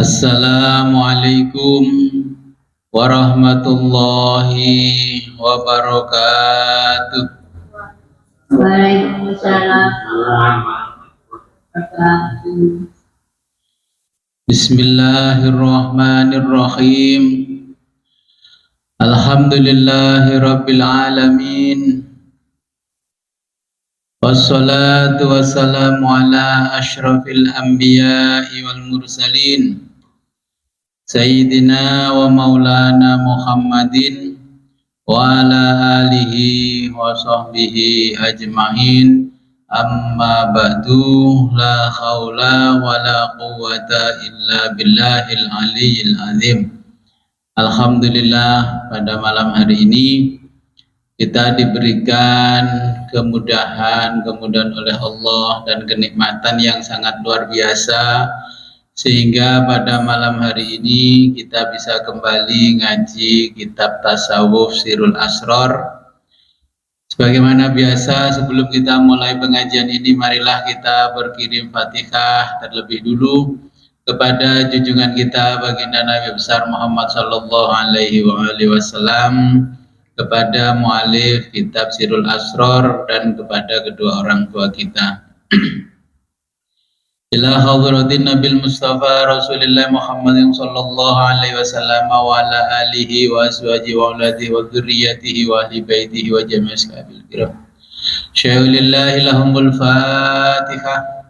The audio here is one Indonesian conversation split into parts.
Assalamualaikum warahmatullahi wabarakatuh. Waalaikumsalam warahmatullahi wabarakatuh. Bismillahirrahmanirrahim. Alhamdulillahi rabbil alamin. Wassalatu wassalamu ala ashrafil anbiya'i wal mursalin Sayyidina wa maulana Muhammadin wa ala alihi wa sahbihi ajma'in. Amma ba'du, la khawla wa la quwwata illa billahil aliyyil azim. Alhamdulillah, pada malam hari ini kita diberikan kemudahan oleh Allah dan kenikmatan yang sangat luar biasa, sehingga pada malam hari ini kita bisa kembali ngaji kitab tasawuf Sirul Asrar. Sebagaimana biasa, sebelum kita mulai pengajian ini, marilah kita berkirim Fatihah terlebih dulu kepada junjungan kita baginda Nabi besar Muhammad sallallahu alaihi wasallam, kepada mu'alif kitab Sirul Asrar, dan kepada kedua orang tua kita. Ila hadratin Nabil Mustafa Rasulullah Muhammadin sallallahu alaihi wasallam wa ala alihi wa azwajihi wa auladihi wa dzurriyyatihi wa ahli baitihi wa jami'i ashabil kiram. Syai'ulillahi lahumul Fatihah.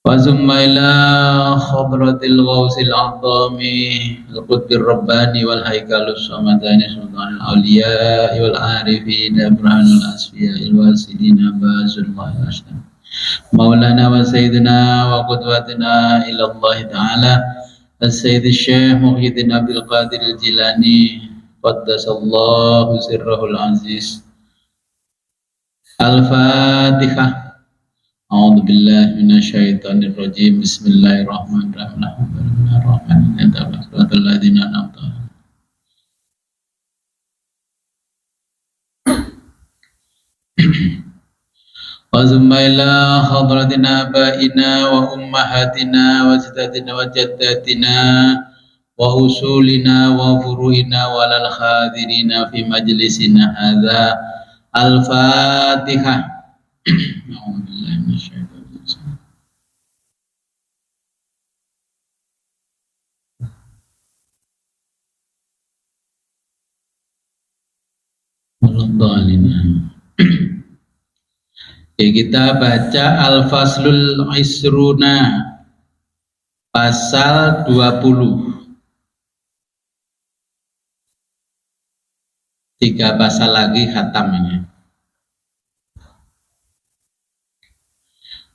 وثم إلى خضرة الغوث الأعظم القطب الرباني والهيكل الصمداني سلطان الأولياء والعارفين برهان الأصفياء الواسلين باز الله الأشهر مولانا وسيدنا وقدوتنا إلى الله تعالى السيد الشيخ محي الدين عبد القادر الجيلاني قدس الله سره العزيز. Al-Fatihah. A'udzu billahi minasyaitonir rajim. Bismillahirrahmanirrahim. Wa thumma ila hadratina abaina wa ummahatina wa sajdatina wa jaddatina wa usulina wa furu'ina wa lal hadirina fi majlisina hadza. Al-Fatihah. Kita baca Al-Faslul Isruna, pasal 20. 3 pasal lagi khatam ini.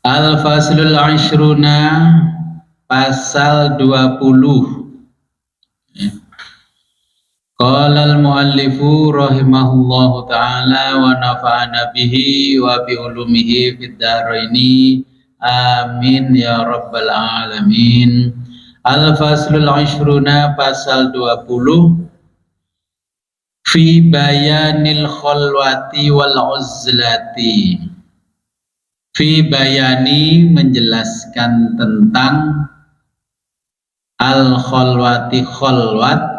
Al-Faslul Isruna, pasal 20. Qala al-muallifu rahimahullahu ta'ala wa nafa'ana bihi wa bi ulumihi fid dharaini amin ya rabbal alamin. Al-Faslul Isruna, pasal 20, fi bayanil khalwati wal uzlati. Fi bayani, menjelaskan tentang al khalwati, khalwat,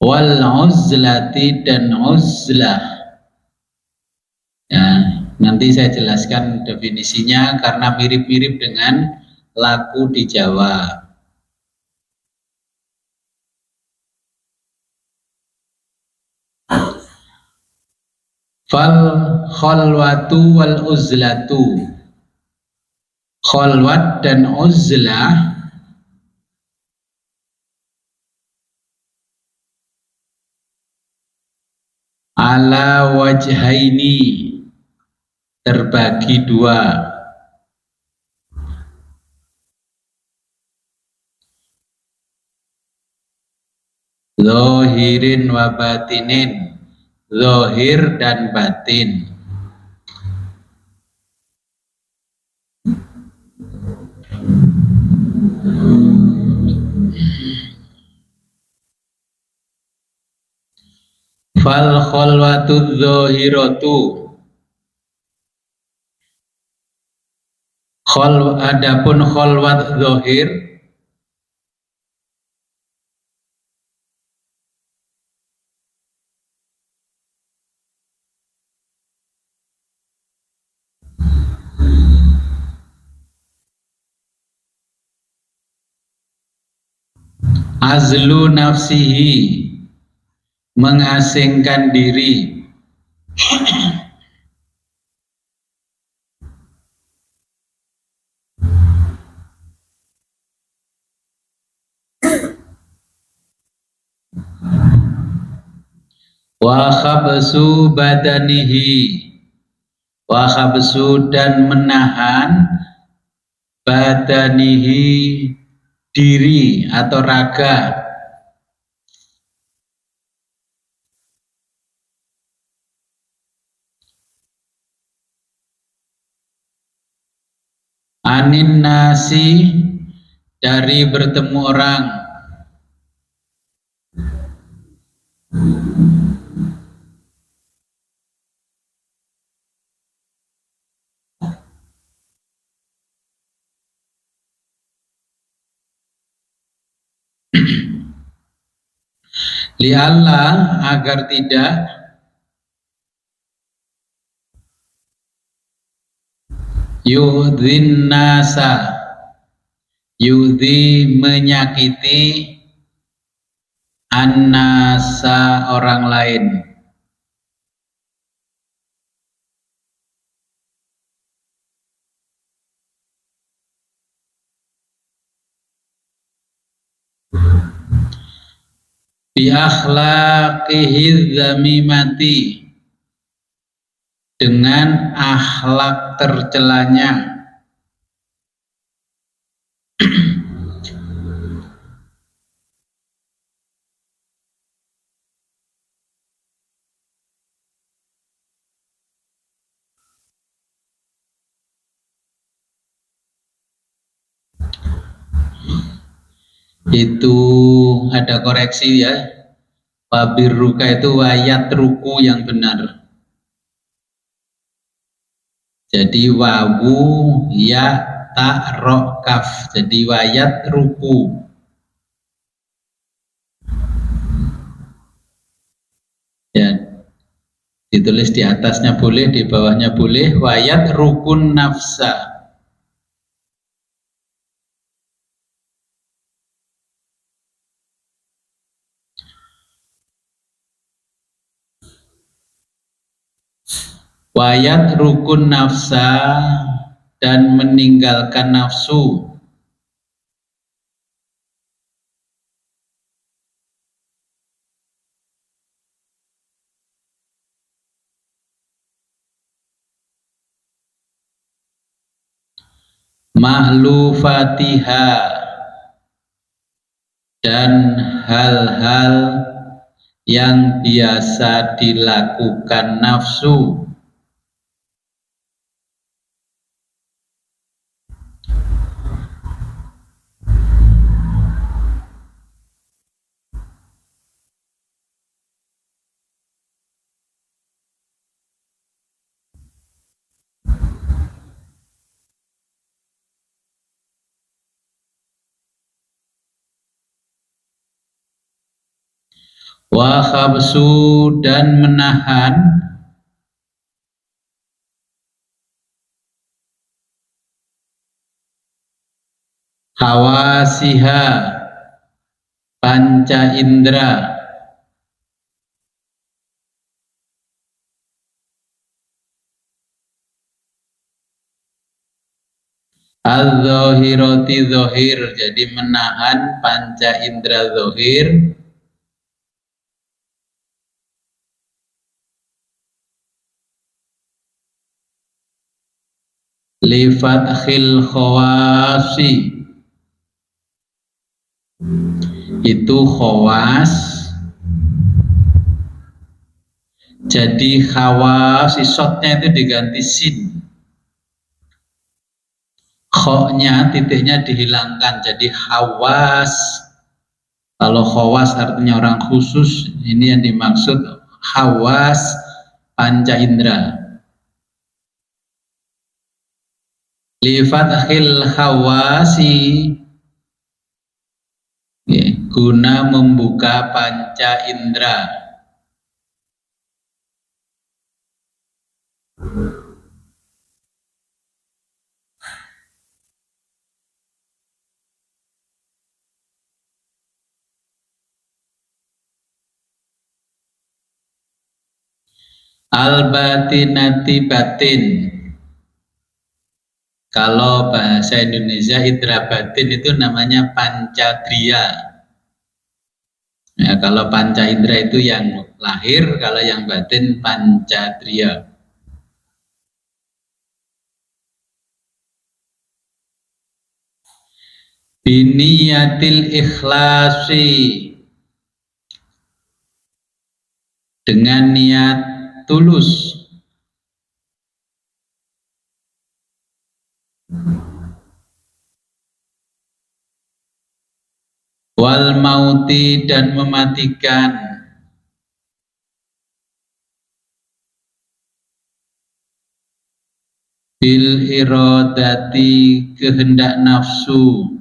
wal uzlati, dan uzlah. Ya, nanti saya jelaskan definisinya karena mirip-mirip dengan laku di Jawa. Fal khalwatu wal uzlatu. Khalwat dan uzlah ala wajhaini, terbagi 2. Zahirin wa batinin, zahir dan batin. kholwatu dzahiratu. Adapun kholwat zahir azlu nafsihi, mengasingkan diri. Wa khabsu badanihi, wa khabsu dan menahan badanihi, diri atau raga. Anin nasi, dari bertemu orang. Li'alla, agar tidak yu'dzin nasa, yu'dzi, menyakiti, an-nasa, orang lain. Bi akhlaqihi dzamimati, dengan akhlak tercelanya. Itu ada koreksi ya, wabirruka itu wayat ruku yang benar. Jadi wawu ya ta ro kaf, jadi wayat ruku. Ya, ditulis di atasnya boleh, di bawahnya boleh. Wayat rukun nafsa. Wayat rukun nafsa, dan meninggalkan nafsu. Mahlufatiha, dan hal-hal yang biasa dilakukan nafsu. Wa khabsu, dan menahan hawasiha, panca indera. Az-zahirati, zahir, jadi menahan panca indera zahir. Li fathil khawasi, itu khawas, jadi khawas, isotnya itu diganti sin, khoknya titiknya dihilangkan jadi khawas. Kalau khawas artinya orang khusus, ini yang dimaksud hawas panca indera. Li fathil hawasi, guna membuka panca indera. Al-batinati batin. Kalau bahasa Indonesia indera batin itu namanya pancadria. Ya, kalau panca indera itu yang lahir, kalau yang batin pancadria. Biniyatil ikhlasi, dengan niat tulus. Wal mauti, dan mematikan. Bil iradati, kehendak nafsu.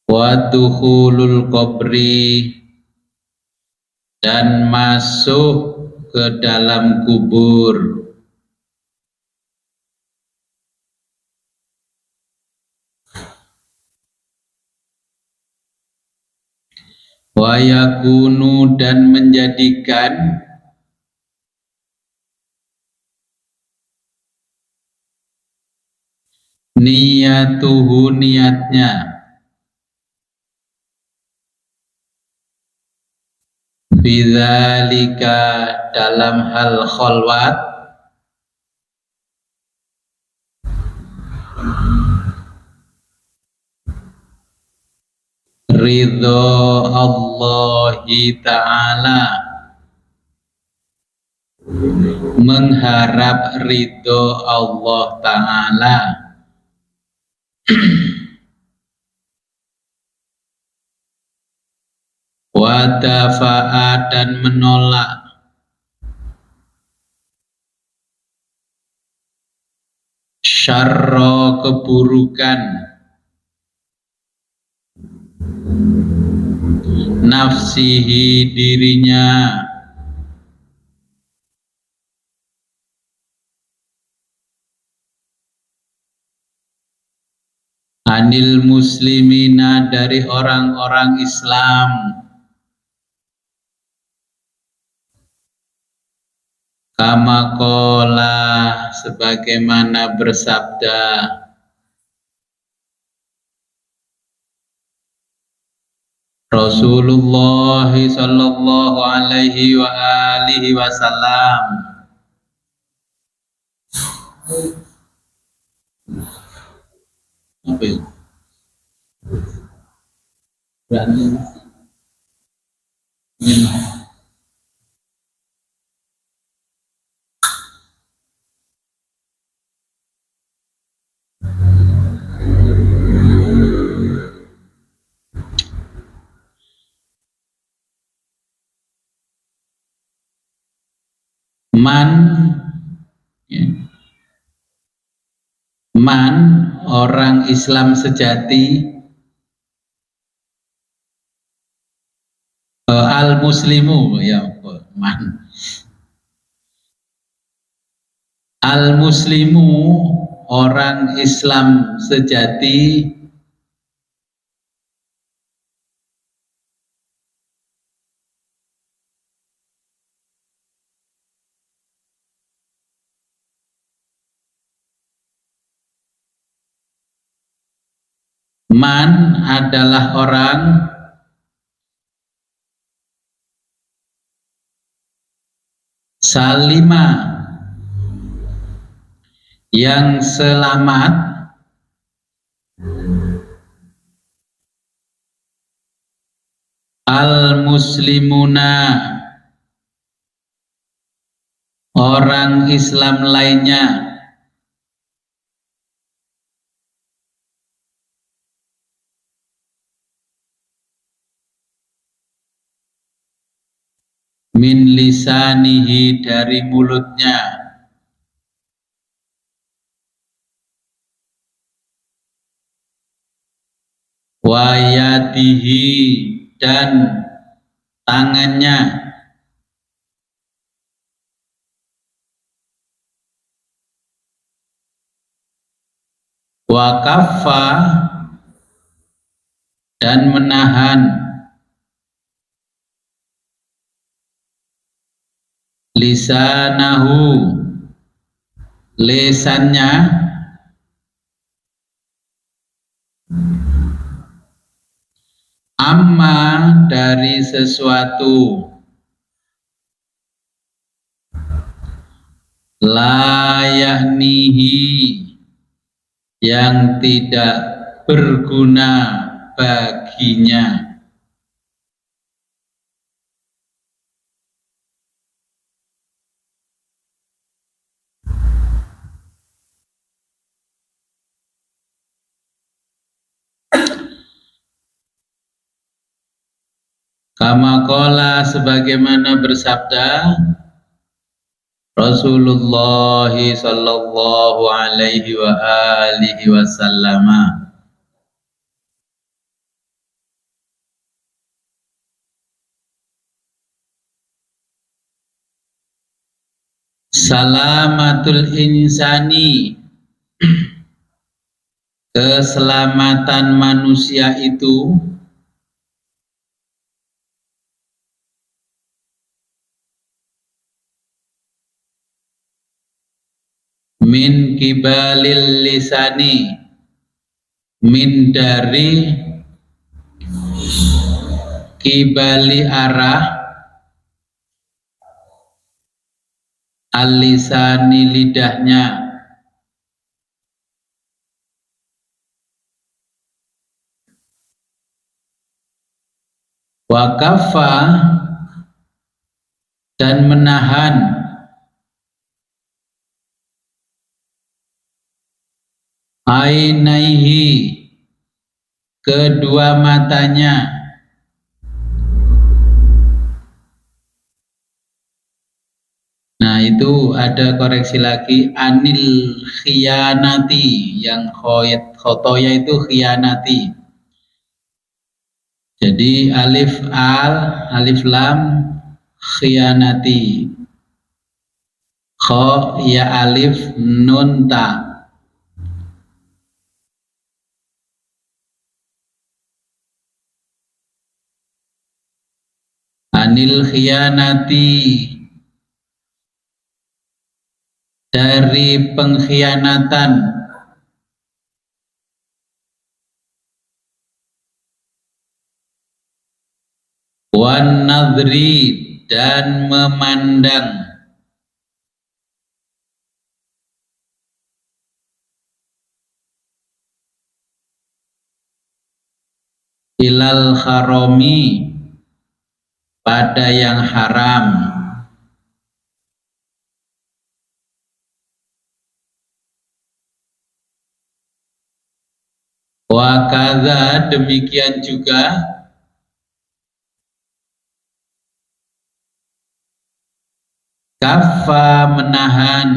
Wa dukhulul qabri, dan masuk ke dalam kubur. Wa yakunu, dan menjadikan niyatuhu, niatnya. Bidzalika, dalam hal kholwat. Ridho Allahi ta'ala, mengharap ridho Allah ta'ala. Wa dafa'a, dan menolak syarra, keburukan. Nafsihi, dirinya. Anil muslimina, dari orang-orang Islam. Kama qala, sebagaimana bersabda Rasulullah sallallahu alaihi wa alihi wasallam. Apa itu? Berani. Man, ya. Man, orang Islam sejati. Al muslimu, ya, man. Al muslimu, orang Islam sejati. Man adalah orang salima, yang selamat, al muslimuna, orang Islam lainnya. min lisanihi dari mulutnya, wa yadihi dan tangannya, wa kaffa dan menahan, lisanahu lesannya, amma dari sesuatu, la yahnihi yang tidak berguna baginya. Kama qala sebagaimana bersabda Rasulullah sallallahu alaihi wa alihi wasallam, salamatul insani, keselamatan manusia itu min kibalil lisani, min dari kibali arah, al-lisani lidahnya, wa kaffa dan menahan, ainaihi kedua matanya, nah itu ada koreksi lagi, anil khiyanati, yang khotoya itu khiyanati, jadi alif al, alif lam, khiyanati, kho ya alif nun ta, anil khiyanati dari pengkhianatan, wan nadri dan memandang, ilal harami pada yang haram, wa kadza demikian juga kaffa menahan,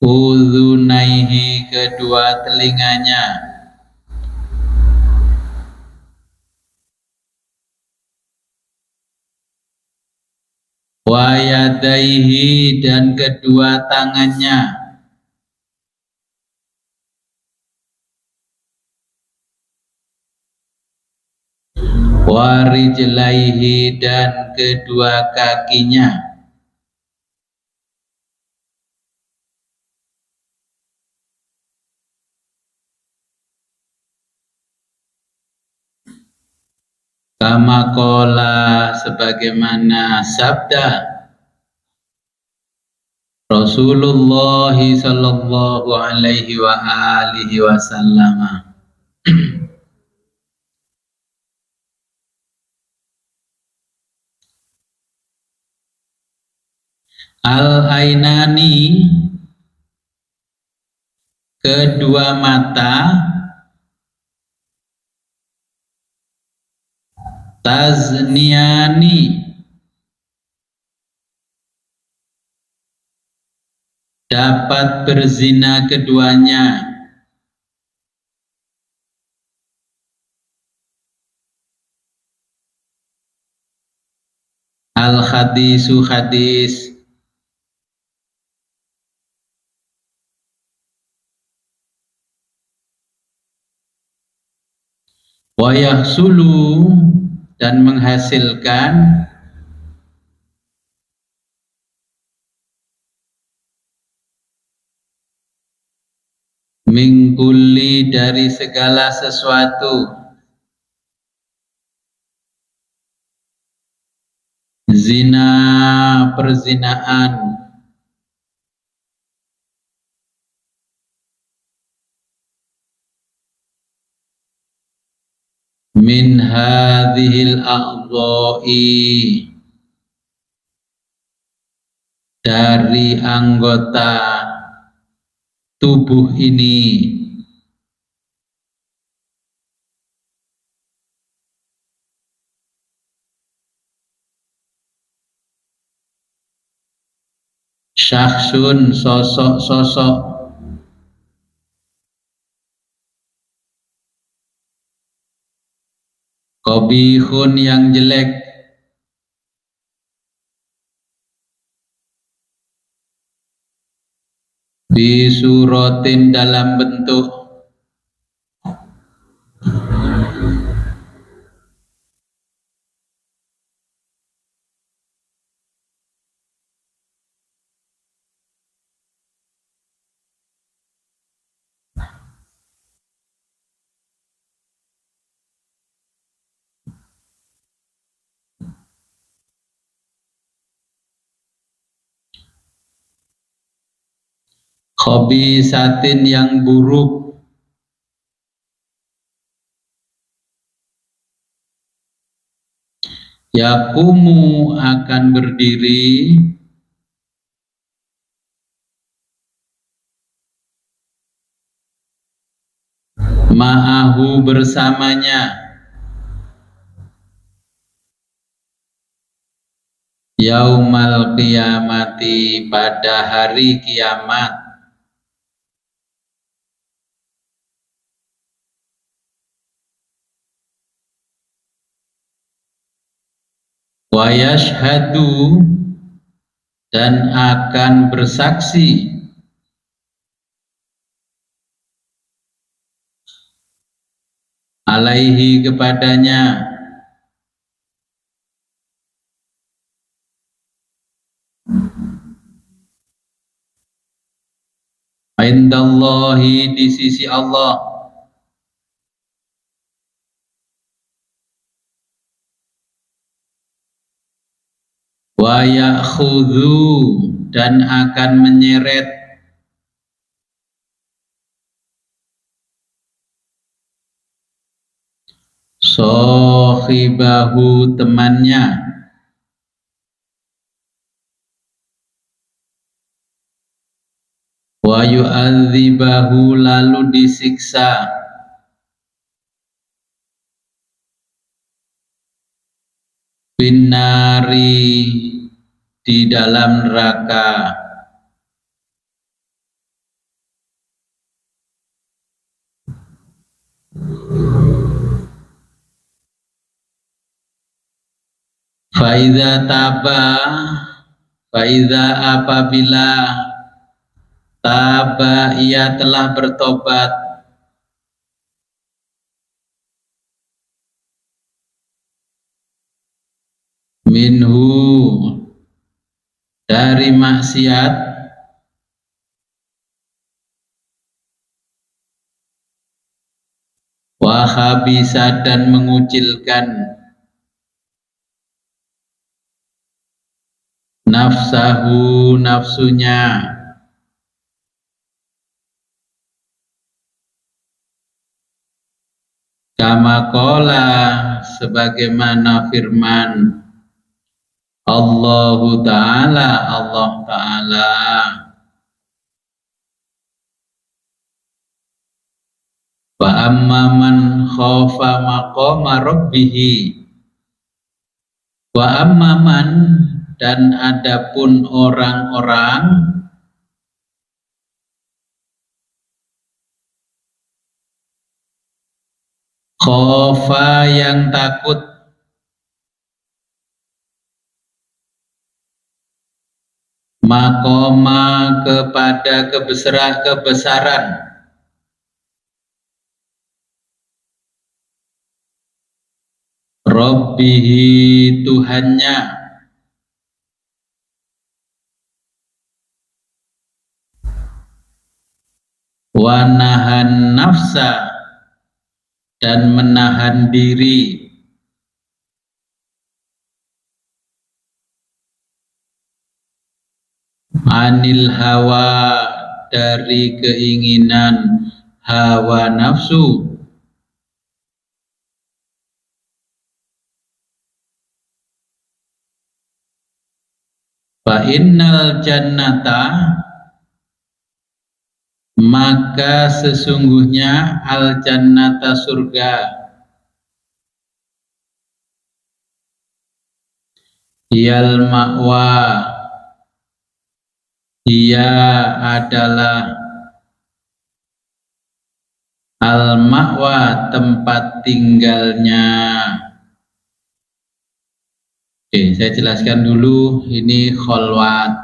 udhunaihi kedua telinganya, wa yadaihi dan kedua tangannya, wa rijlaihi dan kedua kakinya, kama qala sebagaimana sabda Rasulullah sallallahu alaihi wa alihi wasallam, al-ainani kedua mata, Tazniani, dapat berzina keduanya. Al-hadisu hadis. Wa yahsulu, dan menghasilkan min kulli, dari segala sesuatu, zina, perzinaan, min hadhil a'dha'i, dari anggota tubuh ini. Syakhsun, sosok-sosok. Qabihun, yang jelek. Bisuratin, dalam bentuk. Khabisatin, yang buruk. Yakumu, akan berdiri. Ma'ahu, bersamanya. Yaumal qiyamati, pada hari kiamat. Wa yashhadu, dan akan bersaksi. Alaihi, kepadanya. Indallahi, di sisi Allah. Wa ya'khudhu, dan akan menyeret. Sohibahu, temannya. Wa yu'adzibahu, lalu disiksa. Binnari, di dalam neraka. Faidza taba, faidza, apabila taba, ia telah bertobat. Minhu, dari maksiat. Wa khabisa, dan mengucilkan. Nafsahu, nafsunya. Kama qala, sebagaimana firman Allahu Ta'ala, Allah Ta'ala. Wa amma man khafa maqama rabbihi, Wa amman, dan adapun orang-orang khofa yang takut makoma kepada kebesaran Rabbihi Tuhannya, wanahan nafsa, dan menahan diri, anil hawa, dari keinginan hawa nafsu, fa innal jannata, maka sesungguhnya al jannata surga, yal ma'wa, ia adalah al ma'wa, tempat tinggalnya. Oke, saya jelaskan dulu ini kholwat.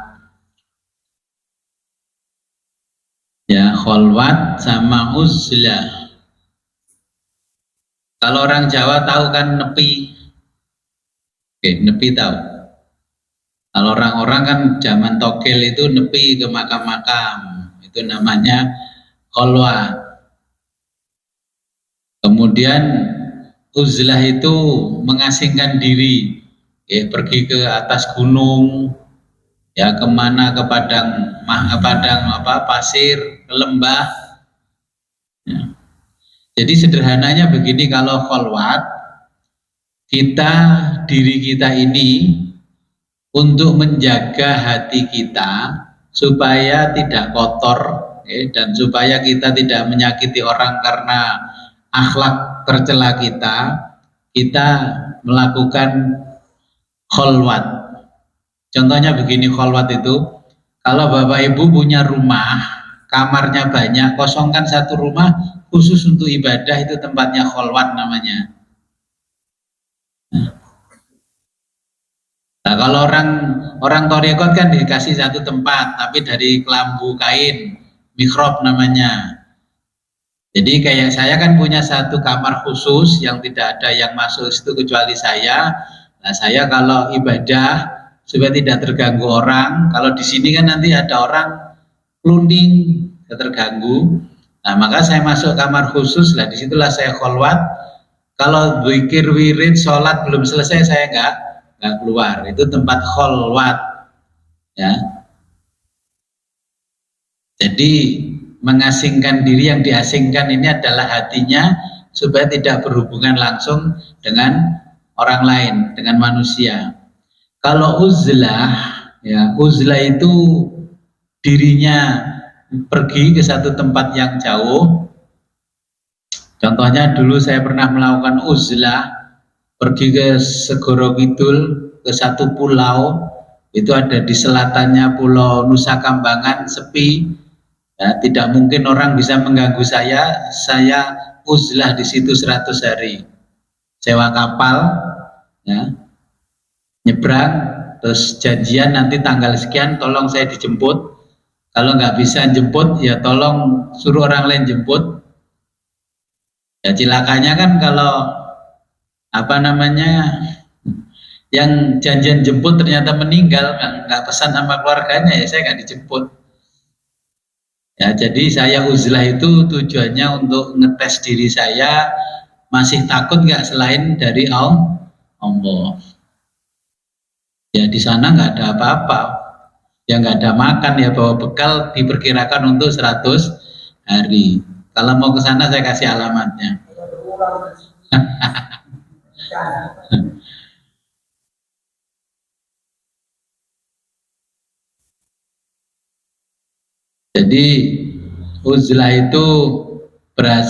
Ya, kholwat sama uzlah. Kalau orang Jawa tahu kan nepi. Oke, nepi tahu. Kalau orang-orang kan zaman togel itu nepi ke makam-makam. Itu namanya kholwat. Kemudian uzlah itu mengasingkan diri. Ya, pergi ke atas gunung, ya kemana, ke padang pasir, ke lembah. Ya. Jadi sederhananya begini, kalau kholwat, diri kita ini untuk menjaga hati kita supaya tidak kotor, ya, dan supaya kita tidak menyakiti orang karena akhlak tercela kita melakukan kholwat. Contohnya begini, kholwat itu, kalau Bapak Ibu punya rumah, kamarnya banyak, kosongkan satu rumah khusus untuk ibadah, itu tempatnya kholwat namanya. Nah, kalau orang thariqat kan dikasih satu tempat, tapi dari kelambu kain, mihrab namanya. Jadi kayak saya kan punya satu kamar khusus yang tidak ada yang masuk situ kecuali saya. Nah, saya kalau ibadah supaya tidak terganggu orang, kalau di sini kan nanti ada orang kelunding, terganggu. Nah, maka saya masuk kamar khusus, lah disitulah saya kholwat. Kalau zikir, wirid, sholat belum selesai, saya nggak keluar. Itu tempat kholwat. Ya. Jadi mengasingkan diri, yang diasingkan ini adalah hatinya supaya tidak berhubungan langsung dengan orang lain, dengan manusia. Kalau uzlah, ya, uzlah itu dirinya pergi ke satu tempat yang jauh. Contohnya dulu saya pernah melakukan uzlah, pergi ke Segoro Kidul, ke satu pulau, itu ada di selatannya Pulau Nusa Kambangan, sepi, ya, tidak mungkin orang bisa mengganggu saya uzlah di situ 100 hari. Sewa kapal, ya, nyebrang, terus janjian nanti tanggal sekian tolong saya dijemput. Kalau nggak bisa jemput, ya tolong suruh orang lain jemput. Ya cilakanya kan kalau yang janjian jemput ternyata meninggal, nggak pesan sama keluarganya, ya saya nggak dijemput. Ya, jadi saya uzlah itu tujuannya untuk ngetes diri saya, masih takut nggak selain dari Allah. Ya di sana nggak ada apa-apa, ya nggak ada makan, ya bawa bekal diperkirakan untuk 100 hari. Kalau mau ke sana saya kasih alamatnya. Jadi uzlah itu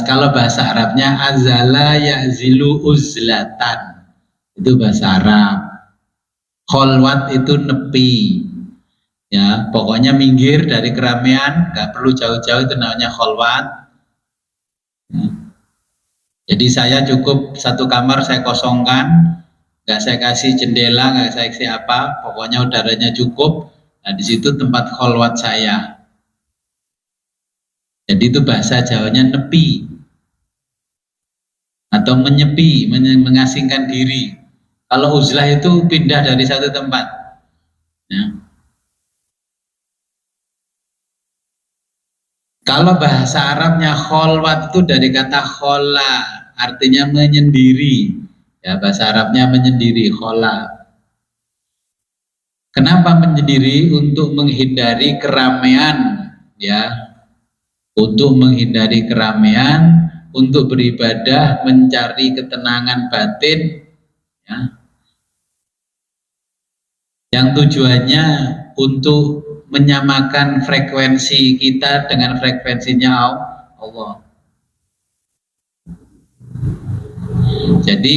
kalau bahasa Arabnya azala ya'zilu uzlatan, itu bahasa Arab. Kholwat itu nepi, ya pokoknya minggir dari keramaian, nggak perlu jauh-jauh, itu namanya kholwat. Ya. Jadi saya cukup satu kamar saya kosongkan, nggak saya kasih jendela, nggak saya kasih apa, pokoknya udaranya cukup. Nah di situ tempat kholwat saya. Jadi itu bahasa Jawanya nepi atau menyepi, mengasingkan diri. Kalau uzlah itu pindah dari satu tempat. Ya. Kalau bahasa Arabnya kholwat itu dari kata khola, artinya menyendiri. Ya bahasa Arabnya menyendiri, khola. Kenapa menyendiri? Untuk menghindari keramaian, ya. Untuk menghindari keramaian, untuk beribadah, mencari ketenangan batin, ya. Yang tujuannya untuk menyamakan frekuensi kita dengan frekuensinya Allah. Jadi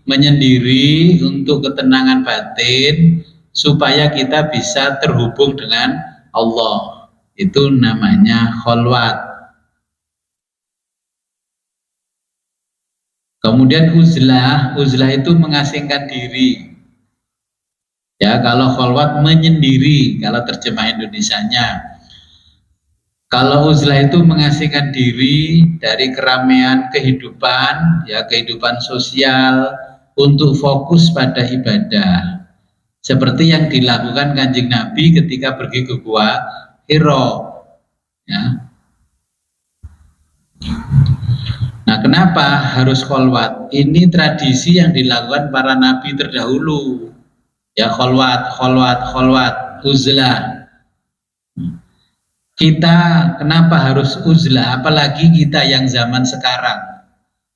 menyendiri untuk ketenangan batin supaya kita bisa terhubung dengan Allah. Itu namanya kholwat. Kemudian uzlah itu mengasingkan diri. Ya, kalau kholwat menyendiri, kalau terjemah Indonesianya. Kalau uzlah itu mengasingkan diri dari keramaian kehidupan, ya kehidupan sosial, untuk fokus pada ibadah. Seperti yang dilakukan Kanjeng Nabi ketika pergi ke Gua Hiro. Ya. Nah, kenapa harus kholwat? Ini tradisi yang dilakukan para nabi terdahulu. Ya, kholwat, uzlah. Kita kenapa harus uzlah? Apalagi kita yang zaman sekarang.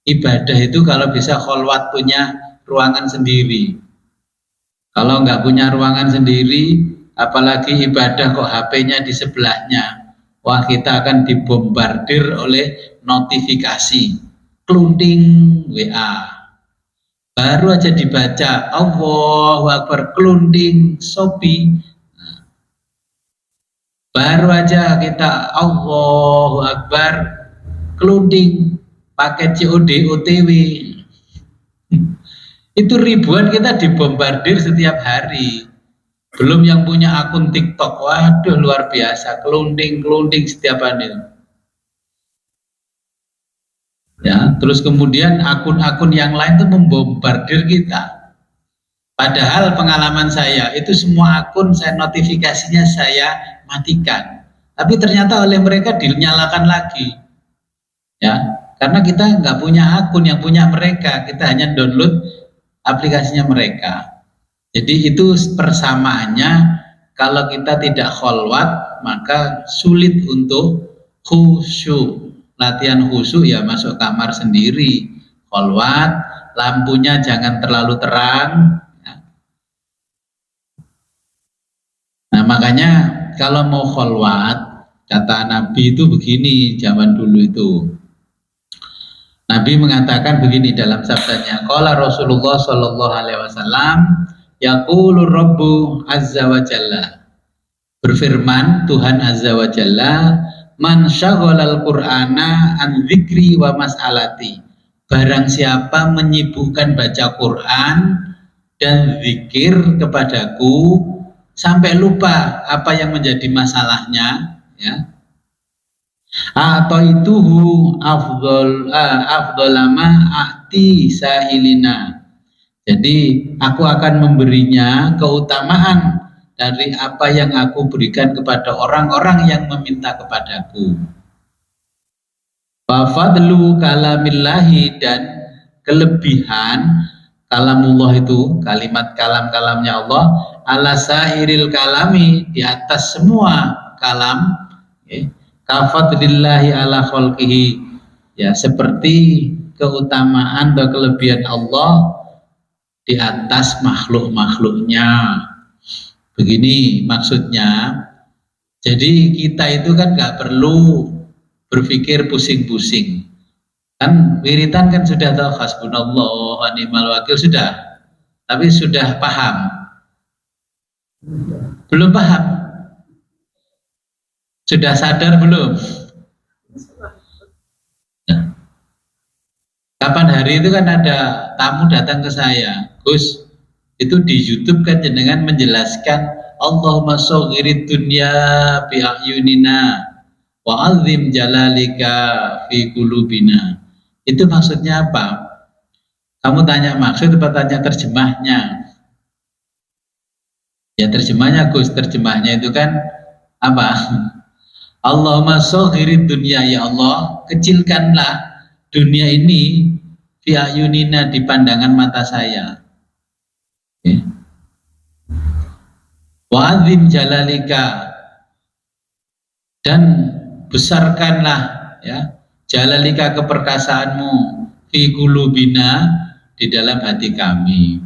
Ibadah itu kalau bisa kholwat, punya ruangan sendiri. Kalau nggak punya ruangan sendiri, apalagi ibadah kok HP-nya di sebelahnya, wah kita akan dibombardir oleh notifikasi, klunting WA. Baru aja dibaca, Allahu Akbar, klunting Shopee. Baru aja kita Allahu Akbar, klunting paket COD OTW. Itu ribuan kita dibombardir setiap hari. Belum yang punya akun TikTok, waduh luar biasa, kelunding setiap hari. Ya, terus kemudian akun-akun yang lain itu membombardir kita. Padahal pengalaman saya itu semua akun saya notifikasinya saya matikan, tapi ternyata oleh mereka dinyalakan lagi. Ya, karena kita nggak punya akun, yang punya mereka, kita hanya download aplikasinya mereka. Jadi itu persamaannya, kalau kita tidak kholwat maka sulit untuk khusyuk. Latihan khusyuk ya masuk kamar sendiri, kholwat, lampunya jangan terlalu terang. Nah makanya kalau mau kholwat, kata Nabi itu begini zaman dulu itu. Nabi mengatakan begini dalam sabdanya, qala Rasulullah sallallahu alaihi wasallam, yaqulu Rabbu azza wa jalla. Berfirman Tuhan azza wa jalla, man syaghalal qur'ana an dzikri wa mas'alati. Barang siapa menyibukkan baca Quran dan zikir kepadaku sampai lupa apa yang menjadi masalahnya, ya. Atau itu afdolama ati sahilina. Jadi aku akan memberinya keutamaan dari apa yang aku berikan kepada orang-orang yang meminta kepadaku. Wa fadlu kalamillahi, dan kelebihan kalamullah itu kalimat kalamnya Allah, ala sahiril kalami, di atas semua kalam, okay. Kafadlillahi ala khalqihi, ya seperti keutamaan atau kelebihan Allah di atas makhluk-makhluknya. Begini maksudnya. Jadi kita itu kan nggak perlu berpikir pusing-pusing. Kan wiritan kan sudah tahu hasbunallah wa ni'mal wakil sudah. Tapi sudah paham Belum paham? Sudah sadar belum? Nah, kapan hari itu kan ada tamu datang ke saya, Gus, itu di YouTube kan jenengan menjelaskan Allahumma shoghirid dunya bi ayunina wa azim jalalika fi qulubina. Itu maksudnya apa? Kamu tanya maksud apa tanya terjemahnya? Ya terjemahnya Gus, terjemahnya itu kan apa? Allahumma shoghirid dunya, ya Allah, kecilkanlah dunia ini fi ayunina, di pandangan mata saya. Okay. Wa azim jalalika, dan besarkanlah ya jalalika keperkasaanmu fi qulubina, di dalam hati kami.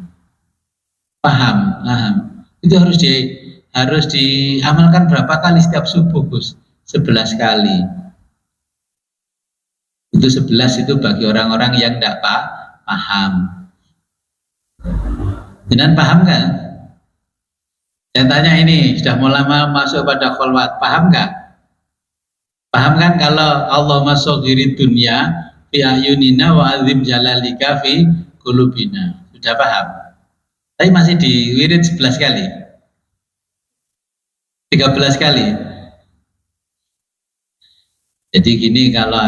Paham? Paham. Itu harus diamalkan berapa kali setiap subuh, Gus? 11 kali. Itu 11 itu bagi orang-orang yang tidak paham. Jangan paham kan? Saya tanya ini, sudah mau lama masuk pada kholwat, paham nggak? Paham kan kalau Allahumma shoghirid dunya fi ayunina wa azim jalalika fi qulubina? Sudah paham? Tapi masih di wirid 11 kali, 13 kali. Jadi gini, kalau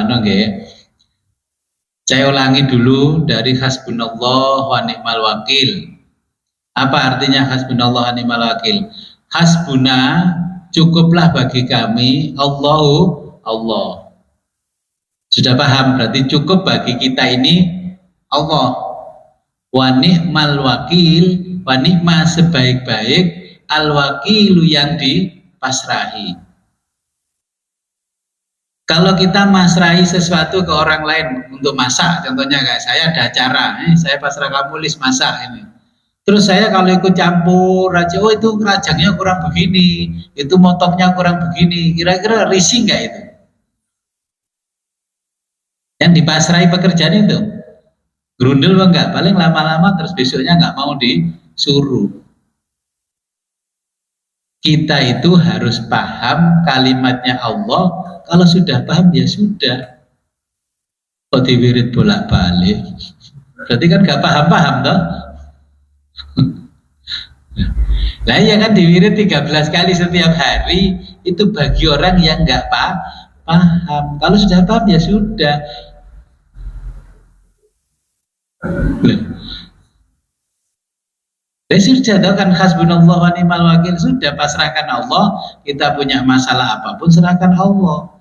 saya ulangi dulu dari hasbunallah wa ni'mal wakil. Apa artinya hasbunallah wa ni'mal wakil? Hasbuna, cukuplah bagi kami, Allah. Sudah paham? Berarti cukup bagi kita ini Allah. Wa ni'mal wakil, wa ni'ma, sebaik-baik al wakilu, yang dipasrahi. Kalau kita masrahi sesuatu ke orang lain untuk masak, contohnya kayak saya ada acara, saya pasrah kamu list masak ini. Terus saya kalau ikut campur aja, oh itu rajangnya kurang begini, itu motongnya kurang begini, kira-kira risih nggak itu? Yang dipasrahi pekerjaan itu, grundel enggak? Paling lama-lama terus besoknya nggak mau disuruh. Kita itu harus paham kalimatnya Allah. Kalau sudah paham ya sudah. Kok diwirid bolak-balik? Berarti kan nggak paham-paham toh? Lah ya kan diwirid 13 kali setiap hari, itu bagi orang yang nggak paham. Kalau sudah paham ya sudah. Ya sudah tahu kan, hasbunallah wa ni'mal wakil, sudah pasrahkan Allah. Kita punya masalah apapun serahkan Allah.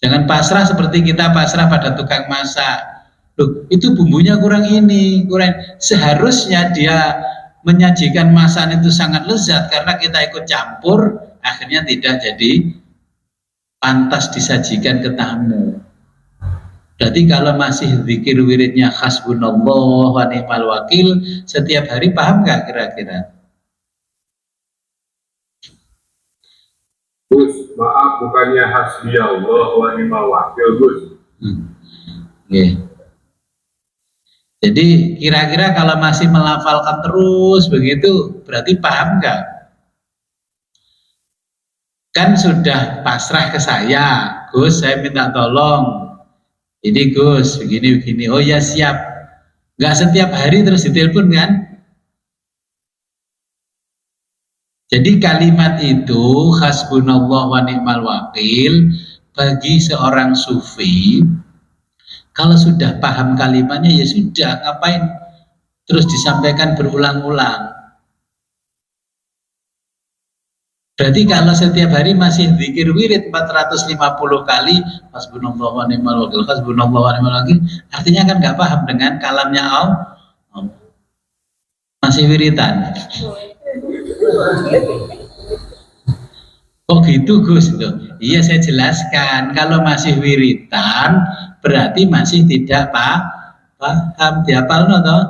Jangan pasrah seperti kita pasrah pada tukang masak. Loh, itu bumbunya kurang ini, kurang. Seharusnya dia menyajikan masakan itu sangat lezat, karena kita ikut campur, akhirnya tidak jadi pantas disajikan ke tamu. Berarti kalau masih zikir wiridnya hasbunallah wa ni'mal wakil setiap hari, paham nggak kira-kira? Gus, maaf, bukannya hasbiyallah wa ni'mal wakil, Gus. Okay. Jadi kira-kira kalau masih melafalkan terus begitu, berarti paham nggak? Kan sudah pasrah ke saya, Gus, saya minta tolong. Ini Gus, begini. Oh ya siap. Nggak setiap hari terus ditelepon kan? Jadi kalimat itu hasbunallah wa ni'mal wakil bagi seorang sufi, kalau sudah paham kalimatnya ya sudah, ngapain terus disampaikan berulang-ulang. Berarti kalau setiap hari masih zikir wirid 450 kali hasbunallah wa ni'mal wakil, hasbunallah wa ni'mal wakil, artinya kan nggak paham dengan kalamnya Allah. Masih wiridan. Kok gitu Gus? Iya, saya jelaskan, kalau masih wiridan berarti masih tidak paham. Dihafalno toh?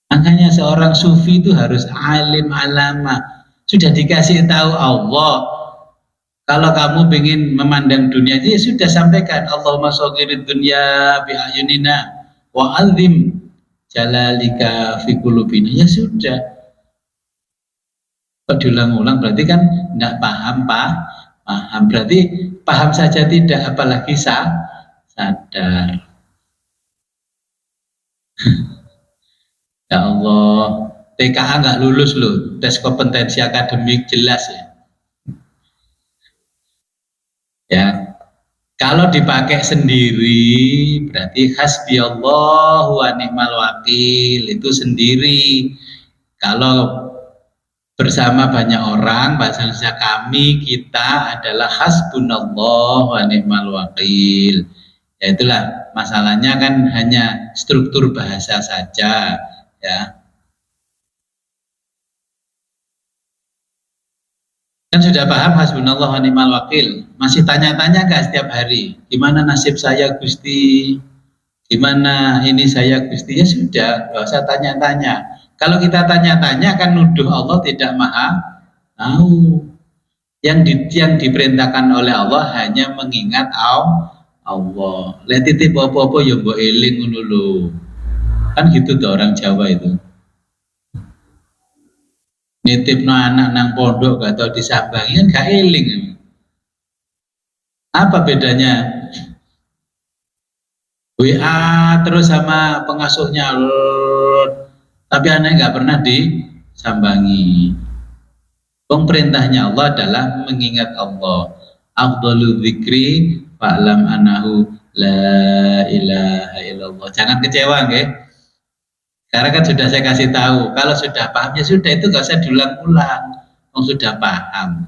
Makanya seorang sufi itu harus alim alama. Sudah dikasih tahu Allah, kalau kamu ingin memandang dunia, ya sudah sampaikan Allahumma shoghirid dunya bi ayunina wa azim jalalika fi qulubina. Ya sudah. Kalau diulang-ulang berarti kan tidak paham, paham. Berarti paham saja tidak, apalagi sadar. Ya Allah, TKA nggak lulus loh, tes kompetensi akademik jelas ya. Ya, kalau dipakai sendiri berarti hasbiyallahu wa ni'mal wakil, itu sendiri. Kalau bersama banyak orang, bahasa Indonesia kami, kita adalah hasbunallah wa ni'mal wakil. Ya itulah masalahnya, kan hanya struktur bahasa saja ya. Kan sudah paham hasbunallah wa ni'mal wakil, masih tanya-tanya gak setiap hari gimana nasib saya Gusti, gimana ini saya Gusti? Ya sudah, gak usah tanya-tanya. Kalau kita tanya-tanya kan nuduh Allah tidak maha tahu. Yang diperintahkan oleh Allah hanya mengingat Allah. Lihat titip apa-apa ya mbok eling ngono lho. Kan gitu tuh orang Jawa itu. Nitipno anak nang pondok gak tau disambangi kan gak eling. Apa bedanya WA terus sama pengasuhnya, tapi anaknya gak pernah disambangi. Perintahnya Allah adalah mengingat Allah. Afdhalu dzikri fa'lam anahu la ilaha illallah. Jangan kecewa nggih. Karena kan sudah saya kasih tahu, kalau sudah paham ya sudah, itu gak usah diulang-ulang. Sudah paham.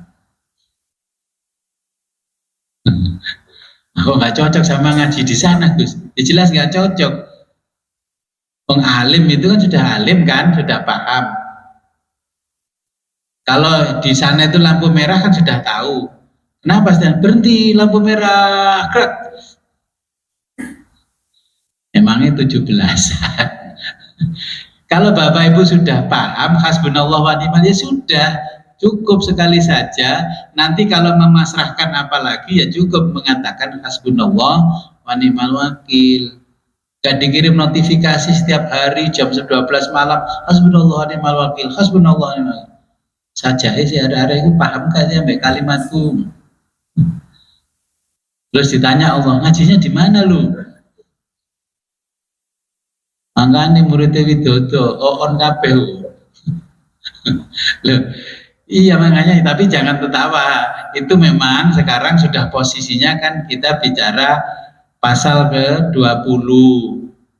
Aku nggak cocok sama ngaji di sana, Gus. Ya jelas nggak cocok. Alim itu kan sudah alim kan, sudah paham. Kalau di sana itu lampu merah kan sudah tahu. Kenapa sedang berhenti lampu merah? Krek. Emangnya 17-an. Kalau Bapak Ibu sudah paham hasbunallah wa ni'mal, ya sudah, cukup sekali saja. Nanti kalau memasrahkan apalagi ya cukup mengatakan hasbunallah wa ni'mal wakil. Gak dikirim notifikasi setiap hari jam 12 malam hasbunallah wa ni'mal wakil, hasbunallah wa ni'mal wakil. Saja sih ada-ada itu paham kan ya mbak kalimatku. Terus ditanya Allah, ngajinya di mana lu? Makanya muridnya Widodo, on kabeh. Loh, iya makanya, tapi jangan tertawa. Itu memang sekarang sudah posisinya kan kita bicara pasal ke-20.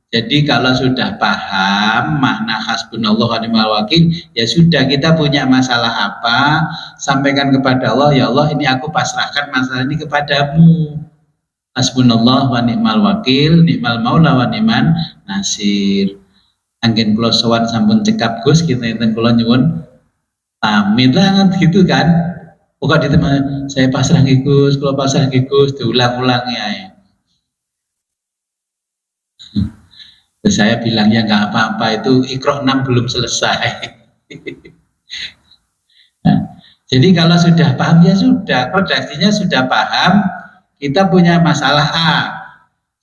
Jadi kalau sudah paham makna hasbunallah wa ni'mal wakil, ya sudah, kita punya masalah apa, sampaikan kepada Allah, ya Allah ini aku pasrahkan masalah ini kepadamu. Hasbunallah wa ni'mal wakil, ni'mal maula wa ni'man nasir. Anggen kula sowan sampun cekap Gus, kita enten kula nyuwun pamit lah gitu kan. Bukan di teman saya pasrah nggih Gus, kula pasrah nggih Gus, diulang-ulangi ae. Terus saya bilang ya nggak apa-apa, itu Iqra 6 belum selesai. Nah, jadi kalau sudah paham ya sudah, redaksinya sudah paham, kita punya masalah A,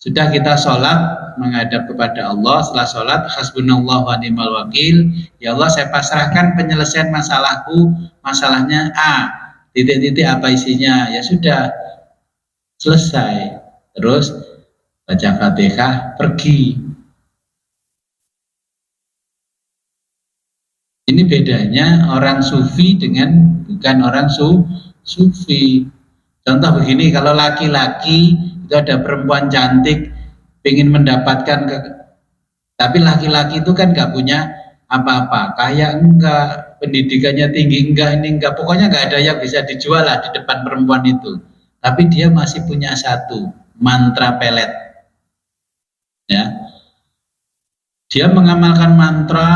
sudah kita sholat menghadap kepada Allah, setelah sholat hasbunallah wa ni'mal wakil, ya Allah saya pasrahkan penyelesaian masalahku, masalahnya A, titik-titik apa isinya, ya sudah selesai. Terus baca Fatihah, pergi. Ini bedanya orang sufi dengan bukan orang sufi. Contoh begini, kalau laki-laki itu ada perempuan cantik ingin mendapatkan tapi laki-laki itu kan nggak punya apa-apa, kaya enggak, pendidikannya tinggi enggak, ini enggak, pokoknya nggak ada yang bisa dijual lah di depan perempuan itu. Tapi dia masih punya satu mantra pelet, ya. Dia mengamalkan mantra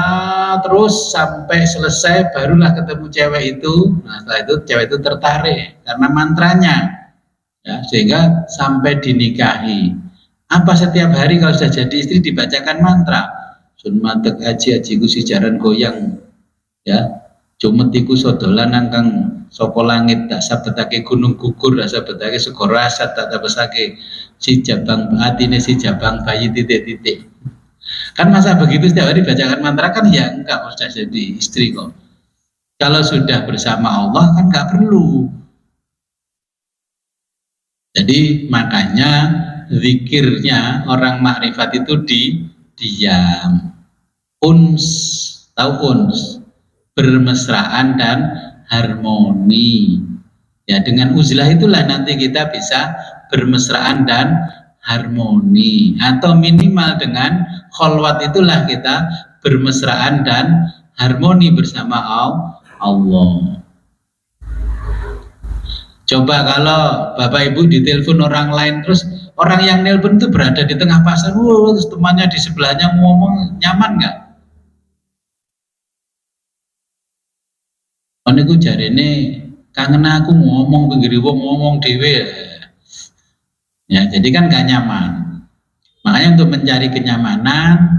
terus sampai selesai, barulah ketemu cewek itu. Nah, setelah itu cewek itu tertarik karena mantranya, ya, sehingga sampai dinikahi. Apa setiap hari kalau sudah jadi istri dibacakan mantra? Sun mantek aji-ajiku si jaran goyang, ya. Jumetiku sodolan nangkang soko langit, tak sabetake gunung gugur, tak sabetake segoro asat, tak tabesake si jabang atine si jabang bayi titik-titik. Kan masa begitu setiap hari bacakan mantra kan ya enggak, sudah jadi istri kok. Kalau sudah bersama Allah kan enggak perlu. Jadi makanya zikirnya orang makrifat itu diam. Uns, tahu uns? Bermesraan dan harmoni. Ya, dengan uzlah itulah nanti kita bisa bermesraan dan harmoni, atau minimal dengan kholwat itulah kita bermesraan dan harmoni bersama Allah. Coba kalau Bapak Ibu ditelepon orang lain, terus orang yang nelpon itu berada di tengah pasar, terus temannya di sebelahnya ngomong, nyaman nggak? Niku jarene kangen aku ngomong pinggir wong ngomong dhewe. Ya, jadi kan gak nyaman. Makanya untuk mencari kenyamanan,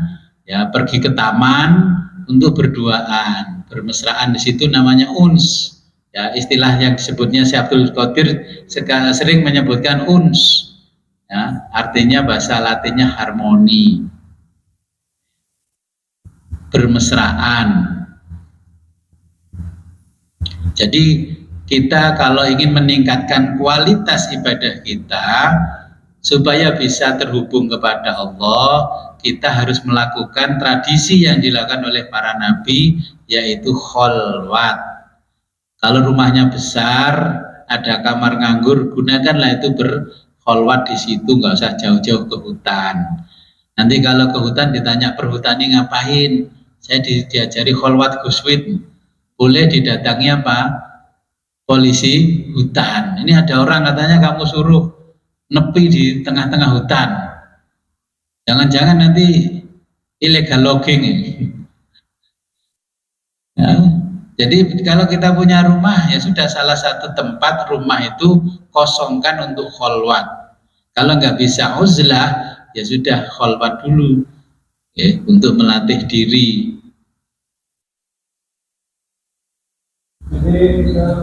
ya pergi ke taman untuk berduaan, bermesraan, di situ namanya uns. Ya, istilah yang disebutnya Syekh Abdul Qadir sering menyebutkan uns. Ya, artinya bahasa Latinnya harmoni. Bermesraan. Jadi kita kalau ingin meningkatkan kualitas ibadah kita supaya bisa terhubung kepada Allah, kita harus melakukan tradisi yang dilakukan oleh para nabi, yaitu kholwat. Kalau rumahnya besar, ada kamar nganggur, gunakanlah itu berkholwat di situ, nggak usah jauh-jauh ke hutan. Nanti kalau ke hutan ditanya perhutani ngapain, saya diajari kholwat Guswit. Boleh didatangi apa? Polisi hutan. Ini ada orang katanya kamu suruh nepi di tengah-tengah hutan. Jangan-jangan nanti illegal logging. Ya. Jadi kalau kita punya rumah, ya sudah salah satu tempat rumah itu kosongkan untuk kholwat. Kalau nggak bisa uzlah, ya sudah kholwat dulu, ya, untuk melatih diri. Jadi kalau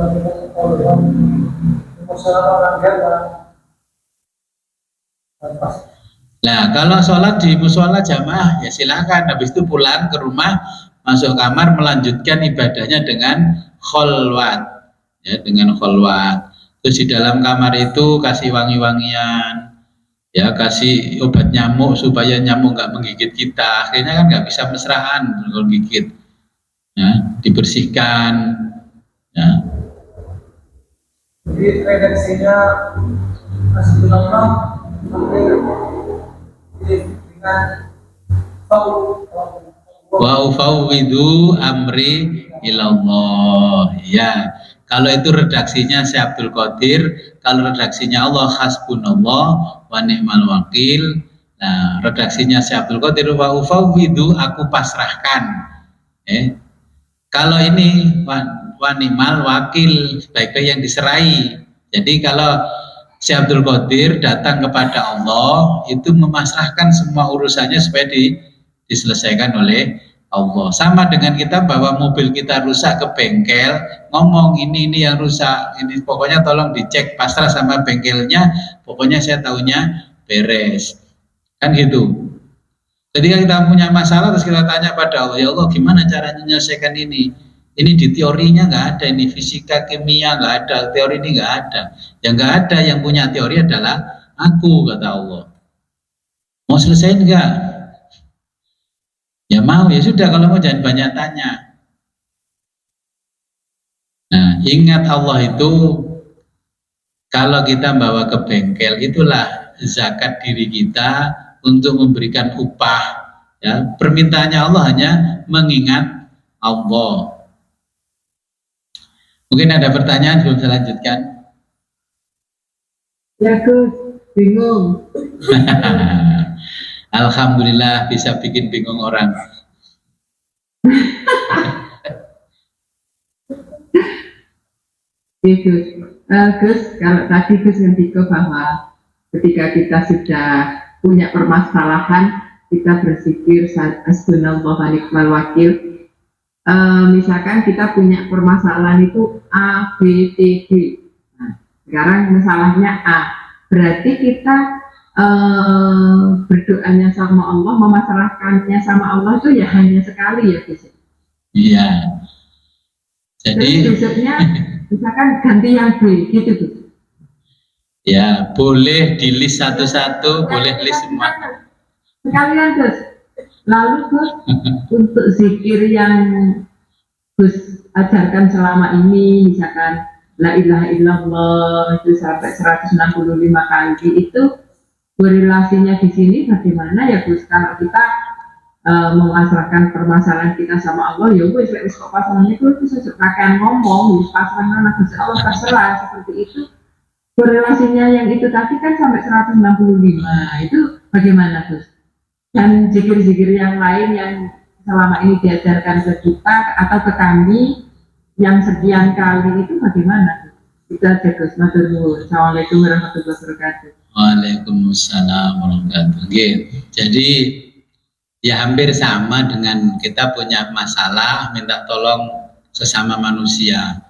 nah, kalau sholat di musola jamaah ya silakan, habis itu pulang ke rumah, masuk kamar melanjutkan ibadahnya dengan kholwat, ya, dengan kholwat. Terus di dalam kamar itu kasih wangi-wangian, ya, kasih obat nyamuk supaya nyamuk nggak menggigit kita. Akhirnya kan nggak bisa mesraan kalau gigit, ya, dibersihkan. Ya. Jadi redaksinya Hasbunallah dengan wa ufawwidu amri ilallah. Ya, kalau itu redaksinya Syekh Abdul Qadir, kalau redaksinya Allah hasbunallah wa ni'mal wakil. Nah, redaksinya Syekh Abdul Qadir wa ufawwidu, aku pasrahkan. Kalau ini wa ni'mal wakil, sebagai yang diserai. Jadi kalau Syekh Abdul Qadir datang kepada Allah, itu memasrahkan semua urusannya supaya diselesaikan oleh Allah. Sama dengan kita bawa mobil kita rusak ke bengkel, ngomong ini yang rusak, ini pokoknya tolong dicek, pasrah sama bengkelnya, pokoknya saya tahunya beres. Kan gitu. Ketika kita punya masalah terus kita tanya pada Allah, ya Allah gimana caranya menyelesaikan ini? Ini di teorinya nggak ada, ini fisika, kimia nggak ada, teori ini nggak ada. Yang nggak ada, yang punya teori adalah aku, kata Allah. Mau selesai nggak? Ya mau, ya sudah, kalau mau jangan banyak tanya. Nah, ingat Allah itu, kalau kita bawa ke bengkel, itulah zakat diri kita untuk memberikan upah. Ya, permintaannya Allah hanya mengingat Allah. Mungkin ada pertanyaan sebelum saya lanjutkan. Ya Gus, bingung. Alhamdulillah bisa bikin bingung orang. Gus, kalau tadi Gus ngendika bahwa ketika kita sudah punya permasalahan, kita berpikir hasbunallah wa ni'mal wakil. Misalkan kita punya permasalahan itu A, B, C, D. Nah, sekarang masalahnya A. Berarti kita berdoanya sama Allah, memasrahkannya sama Allah itu ya hanya sekali ya Gus. Iya. Terus Jadi besoknya misalkan ganti yang B gitu Gus. ya boleh di list satu-satu, boleh list semua. Sekalian Gus. Lalu Gus, untuk zikir yang Gus ajarkan selama ini, misalkan La ilaha illallah itu sampai 165 kali itu korelasinya di sini bagaimana ya Gus? Kalau kita memasrahkan permasalahan kita sama Allah, ya wis kok pasangannya itu sesuatu kakek ngomong, pasangan anak Gus Allah terserah seperti itu. Korelasinya yang itu tadi kan sampai 165 itu bagaimana Gus? Dan zikir-zikir yang lain yang selama ini diajarkan ke kita atau ke kami yang sekian kali itu bagaimana? Kita aja Gus, matur nuwun. Assalamualaikum warahmatullahi wabarakatuh. Waalaikumsalam warahmatullahi wabarakatuh. Jadi ya hampir sama dengan kita punya masalah, minta tolong sesama manusia.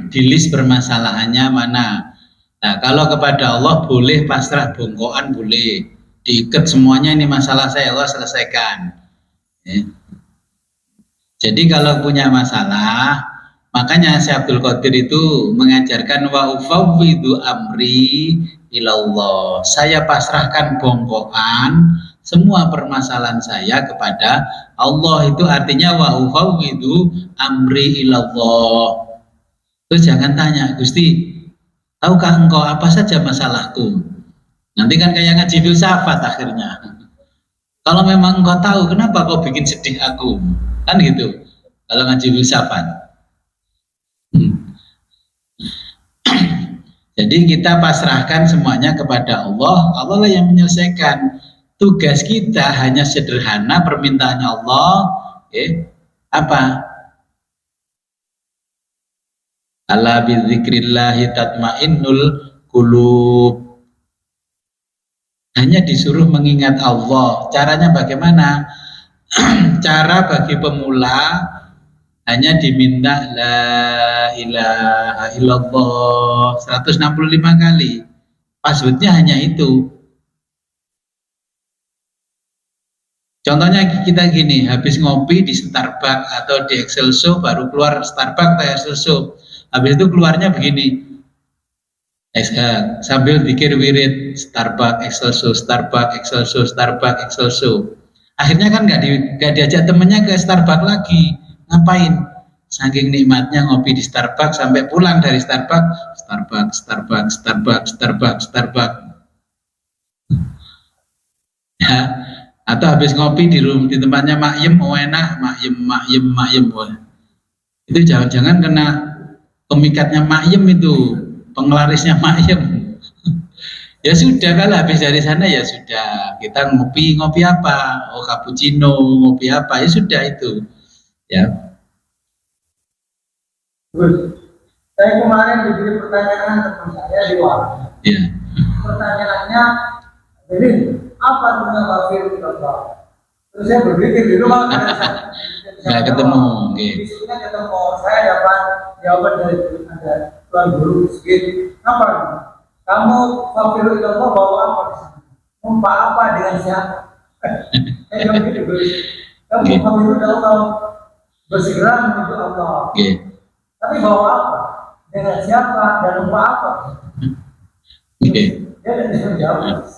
Di list permasalahannya mana? Nah, kalau kepada Allah boleh pasrah bongkoan, boleh diikat semuanya, ini masalah saya, Allah selesaikan. Jadi kalau punya masalah, makanya Syekh Abdul Qadir itu mengajarkan wa ufawwidu amri ilallah. Saya pasrahkan bongkoan semua permasalahan saya kepada Allah. Itu artinya wa ufawwidu amri ilallah. Terus jangan tanya, Gusti, tahukah engkau apa saja masalahku? Nanti kan kayak ngaji filsafat akhirnya. Kalau memang engkau tahu, kenapa kau bikin sedih aku? Kan gitu. Kalau ngaji filsafat. Jadi kita pasrahkan semuanya kepada Allah. Allah lah yang menyelesaikan. Tugas kita hanya sederhana, permintaannya Allah. Apa? Ala bidzikrillahi tatmainnul qulub. Hanya disuruh mengingat Allah. Caranya bagaimana? Cara bagi pemula hanya diminta la ilaha illallah 165 kali. Passwordnya hanya itu. Contohnya kita gini, habis ngopi di Starbucks atau di Excelso, baru keluar Starbucks atau Excelso. Habis itu keluarnya begini, sambil pikir wirid Starbucks, Excelso, Starbucks, Excelso, Starbucks, Excelso. Akhirnya kan nggak diajak temennya ke Starbucks lagi. Ngapain? Saking nikmatnya ngopi di Starbucks sampai pulang dari Starbucks, Starbucks, Starbucks, Starbucks, Starbucks, Starbucks. Ya. Atau habis ngopi di tempatnya Makyem, enak, Makyem. Itu jangan-jangan kena pemikatnya Makyem itu, penglarisnya Makyem. Ya sudah, kalau habis dari sana ya sudah, kita ngopi apa? Oh, cappuccino, ngopi apa? Ya sudah itu. Ya. Saya kemarin diberi pertanyaan teman saya di warung. Ya. Pertanyaannya, jadi apa artinya kafir Allah? Terus saya berpikir di rumah nggak ketemu. Di sini ketemu, saya dapat jawaban dari ada tuan guru sedikit. Apa? Kamu kafir Allah bawa apa di sana? Numpah apa dengan siapa? Saya begitu. Kamu kafir Allah bersegera menuju Allah. Tapi bawa apa? Dengan siapa dan numpah apa? Dia tidak bisa menjawab.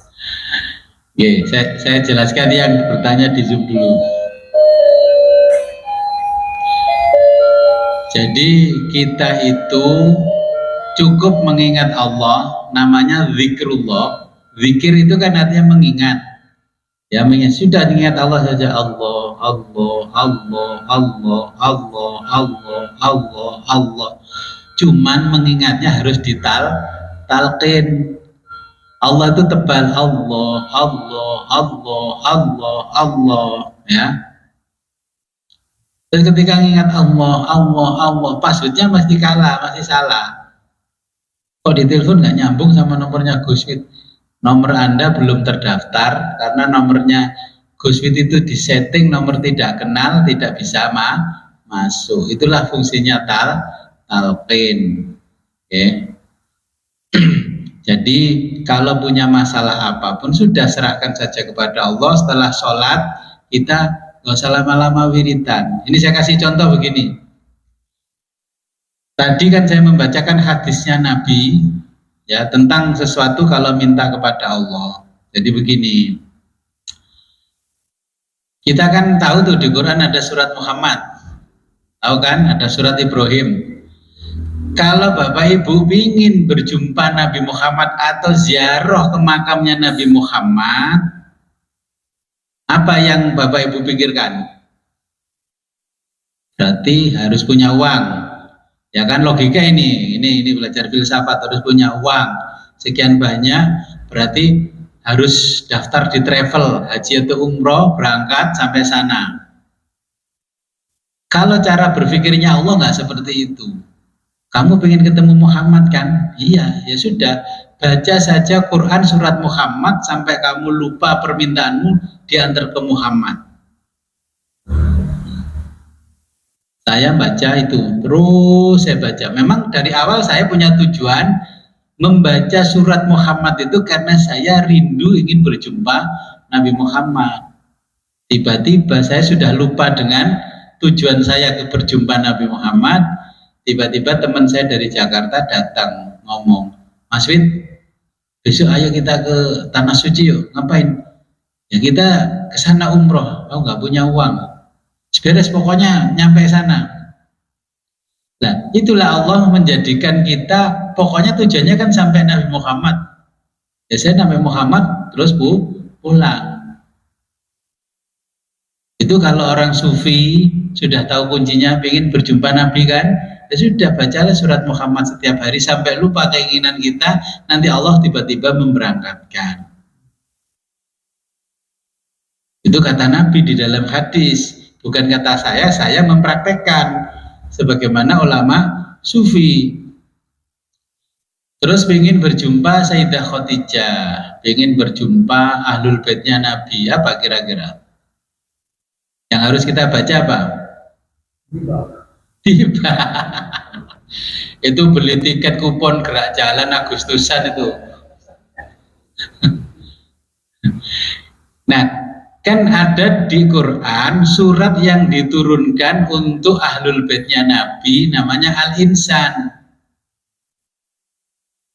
Saya jelaskan yang bertanya di Zoom dulu. Jadi kita itu cukup mengingat Allah, namanya zikrullah. Zikir itu kan artinya mengingat. Ya, mengingat, sudah ingat Allah saja, Allah, Allah, Allah, Allah, Allah, Allah, Allah, Allah. Cuman mengingatnya harus ditalqin. Allah itu tebal, Allah, Allah, Allah, Allah, Allah, ya. Dan ketika ingat Allah, Allah, Allah, passwordnya pasti kalah, masih salah. Kok di telepon nggak nyambung sama nomornya GoSweet? Nomor Anda belum terdaftar karena nomornya GoSweet itu disetting nomor tidak kenal, tidak bisa masuk. Itulah fungsinya talqin. Okay. Jadi kalau punya masalah apapun sudah serahkan saja kepada Allah. Setelah sholat kita nggak usah lama-lama wiridan. Ini saya kasih contoh begini. Tadi kan saya membacakan hadisnya Nabi ya tentang sesuatu kalau minta kepada Allah. Jadi begini. Kita kan tahu tuh di Quran ada surat Muhammad. Tahu kan ada surat Ibrahim. Kalau Bapak Ibu ingin berjumpa Nabi Muhammad atau ziarah ke makamnya Nabi Muhammad, apa yang Bapak Ibu pikirkan? Berarti harus punya uang. Ya kan logika ini belajar filsafat, harus punya uang sekian banyak, berarti harus daftar di travel, haji atau umroh, berangkat sampai sana. Kalau cara berpikirnya Allah nggak seperti itu. Kamu pengen ketemu Muhammad kan? Iya, ya sudah. Baca saja Quran surat Muhammad sampai kamu lupa permintaanmu, diantar ke Muhammad. Saya baca itu, terus saya baca. Memang dari awal saya punya tujuan membaca surat Muhammad itu karena saya rindu ingin berjumpa Nabi Muhammad. Tiba-tiba saya sudah lupa dengan tujuan saya ke berjumpa Nabi Muhammad. Tiba-tiba teman saya dari Jakarta datang ngomong, Mas Wid, besok ayo kita ke Tanah Suci yuk. Ngapain? Ya kita ke sana umroh. Oh nggak punya uang. Beres pokoknya nyampe sana. Nah itulah Allah menjadikan kita, pokoknya tujuannya kan sampai Nabi Muhammad. Ya saya Nabi Muhammad terus pulang. Itu kalau orang sufi sudah tahu kuncinya, ingin berjumpa Nabi kan, ya sudah bacalah surat Muhammad setiap hari sampai lupa keinginan kita, nanti Allah tiba-tiba memberangkatkan. Itu kata Nabi di dalam hadis, bukan kata saya mempraktekkan sebagaimana ulama sufi. Terus ingin berjumpa Sayyidah Khadijah, ingin berjumpa ahlul baitnya Nabi, apa kira-kira? Yang harus kita baca apa? Tiba. Itu beli tiket kupon gerak jalan Agustusan itu. Nah, kan ada di Quran surat yang diturunkan untuk ahlul baitnya Nabi, namanya Al-Insan.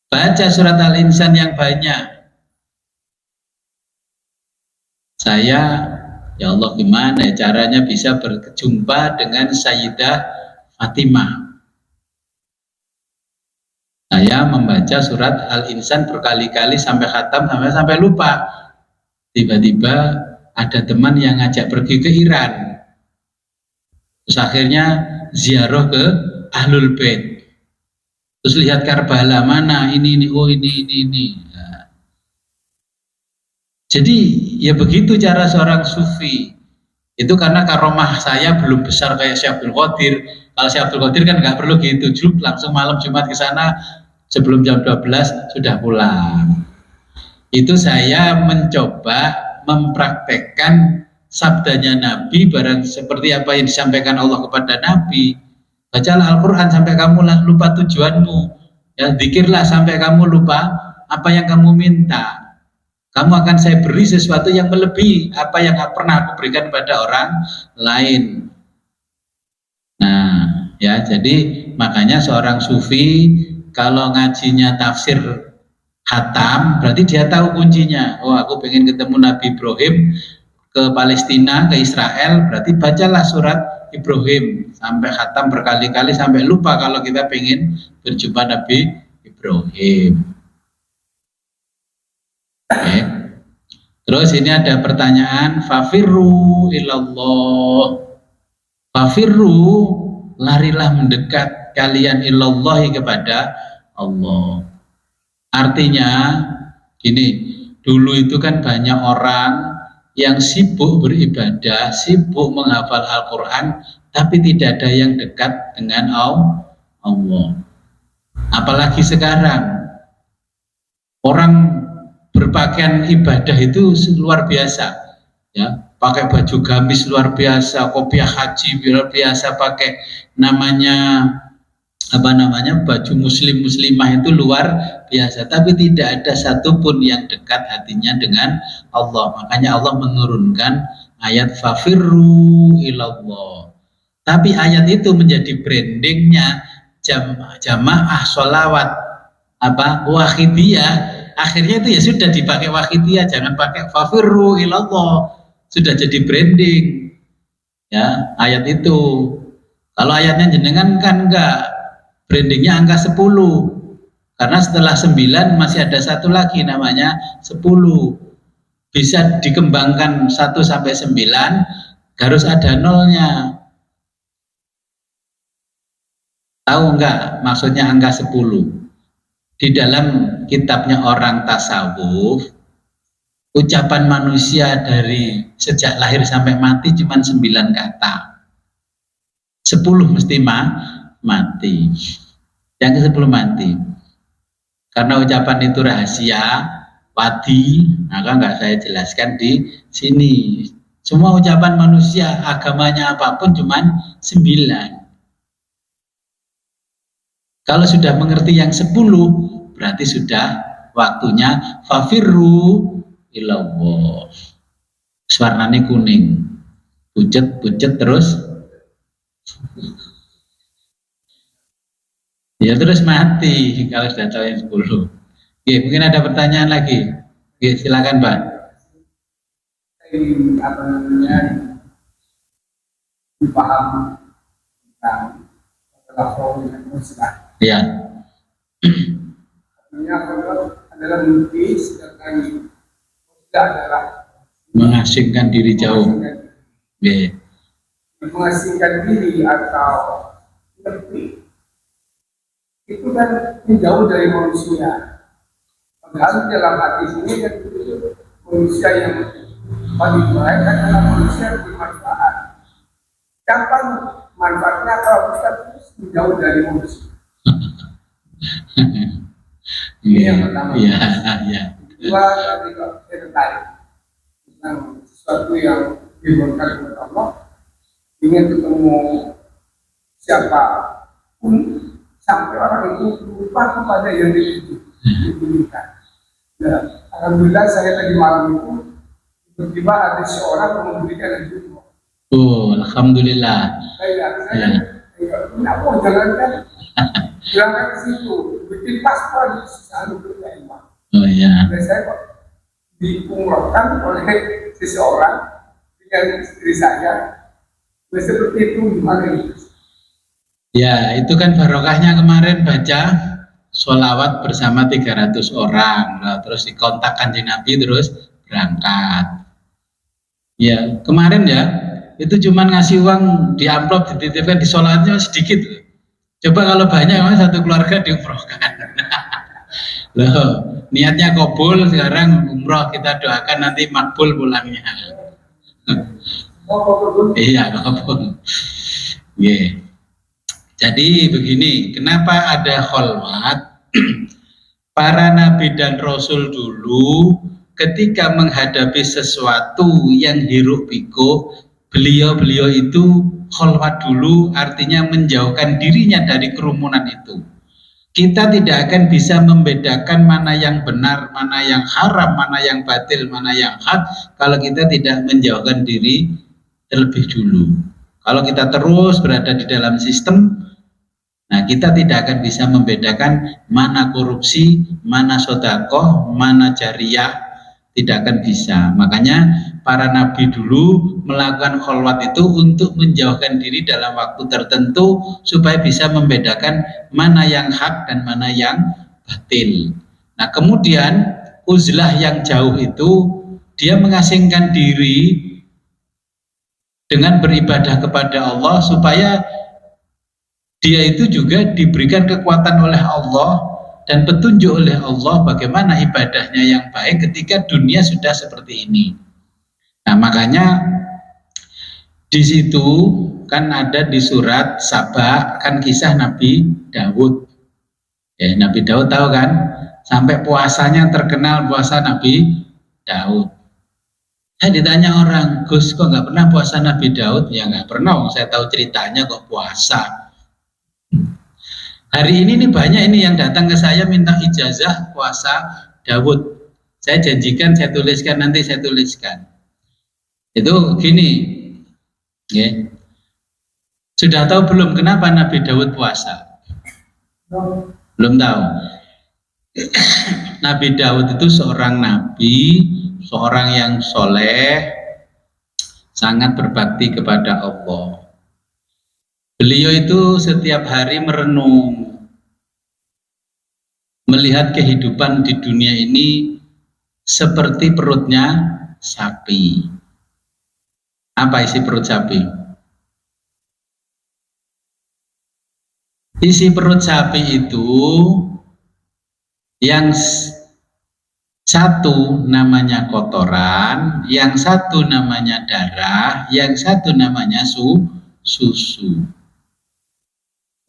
Baca surat Al-Insan yang banyak. Saya, ya Allah gimana caranya bisa berjumpa dengan Sayyidah Fatimah. Saya membaca surat Al-Insan berkali-kali sampai khatam, sampai lupa. Tiba-tiba ada teman yang ngajak pergi ke Iran. Terus akhirnya ziarah ke Ahlul Bait. Terus lihat Karbala, mana ini. Nah. Jadi ya begitu cara seorang sufi. Itu karena karomah saya belum besar kayak Syekh Abdul Qadir. Kalau Syekh Abdul Qadir kan nggak perlu gitu, langsung malam Jumat ke sana sebelum jam 12 sudah pulang. Itu saya mencoba mempraktekkan sabdanya Nabi barang seperti apa yang disampaikan Allah kepada Nabi. Bacalah Al-Quran sampai kamu lupa tujuanmu, ya, zikirlah sampai kamu lupa apa yang kamu minta. Kamu akan saya beri sesuatu yang melebihi apa yang pernah aku berikan pada orang lain. Nah, ya, jadi makanya seorang sufi kalau ngajinya tafsir hatam, berarti dia tahu kuncinya. Oh, aku pengen ketemu Nabi Ibrahim ke Palestina, ke Israel, berarti bacalah surat Ibrahim sampai khatam berkali-kali sampai lupa kalau kita pengen berjumpa Nabi Ibrahim. Oke. Terus ini ada pertanyaan, fafirru ilallah. Fafirru, larilah mendekat kalian ilallahi kepada Allah. Artinya gini, dulu itu kan banyak orang yang sibuk beribadah, sibuk menghafal Al-Quran, tapi tidak ada yang dekat dengan Allah. Apalagi sekarang, orang berpakaian ibadah itu luar biasa, ya, pakai baju gamis luar biasa, kopiah haji luar biasa, pakai namanya baju muslim muslimah itu luar biasa, tapi tidak ada satupun yang dekat hatinya dengan Allah. Makanya Allah menurunkan ayat fafirru ilallah. Tapi ayat itu menjadi brandingnya jamaah sholawat wahidiyah. Akhirnya itu ya sudah dipakai wahidiyah, jangan pakai fafirru ilallah. Sudah jadi branding ya ayat itu. Kalau ayatnya jenengan kan enggak, brandingnya angka 10, karena setelah 9 masih ada satu lagi namanya 10. Bisa dikembangkan 1 sampai 9, harus ada nolnya. Tahu enggak maksudnya angka 10? Di dalam kitabnya orang tasawuf, ucapan manusia dari sejak lahir sampai mati cuma 9 kata. 10 mesti mati. Yang ke-10 mati. Karena ucapan itu rahasia, wadi, maka nggak saya jelaskan di sini. Semua ucapan manusia, agamanya apapun cuman 9. Kalau sudah mengerti yang 10, berarti sudah waktunya fafirru ilallah. Warnanya kuning, pucet terus ya terus mati kalau sudah tahu yang 10. Oke, mungkin ada pertanyaan lagi. Oke, silakan Pak. Apa namanya dipahami tentang telepon dengan musnah. Ya. Artinya adalah mimpi, sedangkan tidak adalah Mengasingkan diri jauh. Ya. Mengasingkan diri atau lebih itu kan menjauh dari manusia. Padahal dalam hati ini kan manusia yang bagi mereka adalah manusia yang bermanfaat. Kapan manfaatnya kalau kita terus menjauh dari manusia? Ini yang pertama. Iya. Kedua, tadi saya tertarik tentang sesuatu yang diberikan oleh Allah. Ingin ketemu siapapun sampai orang itu lupa kepada yang diberikan. Nah, alhamdulillah saya tadi malam itu tiba-tiba ada seorang yang memberikan itu. Oh, alhamdulillah. Saya tidak mau jalankan ke situ, bikin paspor di sana berterima. Oh ya. Dan saya kok diumrohkan oleh seseorang dengan istri saya. Seperti itu gimana itu? Ya, itu kan barokahnya kemarin baca sholawat bersama 300 orang. Nah, terus dikontak Kanjeng Nabi terus berangkat. Ya, kemarin ya, itu cuma ngasih uang di amplop, dititipkan di sholatnya sedikit. Coba kalau banyak, satu keluarga diumrohkan. Loh, niatnya kabul, sekarang umroh, kita doakan nanti makbul pulangnya. Iya, kabul. Yeah. Jadi begini, kenapa ada kholwat? Para nabi dan rasul dulu ketika menghadapi sesuatu yang hiruk pikuk, beliau itu kholwat dulu, artinya menjauhkan dirinya dari kerumunan itu. Kita tidak akan bisa membedakan mana yang benar, mana yang haram, mana yang batil, mana yang hak kalau kita tidak menjauhkan diri terlebih dulu. Kalau kita terus berada di dalam sistem, nah kita tidak akan bisa membedakan mana korupsi, mana sedekah, mana jariah, tidak akan bisa. Makanya para nabi dulu melakukan kholwat itu untuk menjauhkan diri dalam waktu tertentu supaya bisa membedakan mana yang hak dan mana yang batil. Nah kemudian uzlah yang jauh itu dia mengasingkan diri dengan beribadah kepada Allah supaya dia itu juga diberikan kekuatan oleh Allah dan petunjuk oleh Allah bagaimana ibadahnya yang baik ketika dunia sudah seperti ini. Nah makanya di situ kan ada di surat Saba kan kisah Nabi Daud. Ya, Nabi Daud tahu kan, sampai puasanya terkenal puasa Nabi Daud. Saya ditanya orang, Gus kok nggak pernah puasa Nabi Daud? Ya nggak pernah, saya tahu ceritanya kok puasa. Hari ini nih banyak ini yang datang ke saya minta ijazah puasa Daud. Saya janjikan saya tuliskan, nanti saya tuliskan. Itu gini, ya. Sudah tahu belum kenapa Nabi Daud puasa? Belum tahu. Nabi Daud itu seorang nabi, seorang yang soleh, sangat berbakti kepada Allah. Beliau itu setiap hari merenung, melihat kehidupan di dunia ini seperti perutnya sapi. Apa isi perut sapi? Isi perut sapi itu yang satu namanya kotoran, yang satu namanya darah, yang satu namanya susu.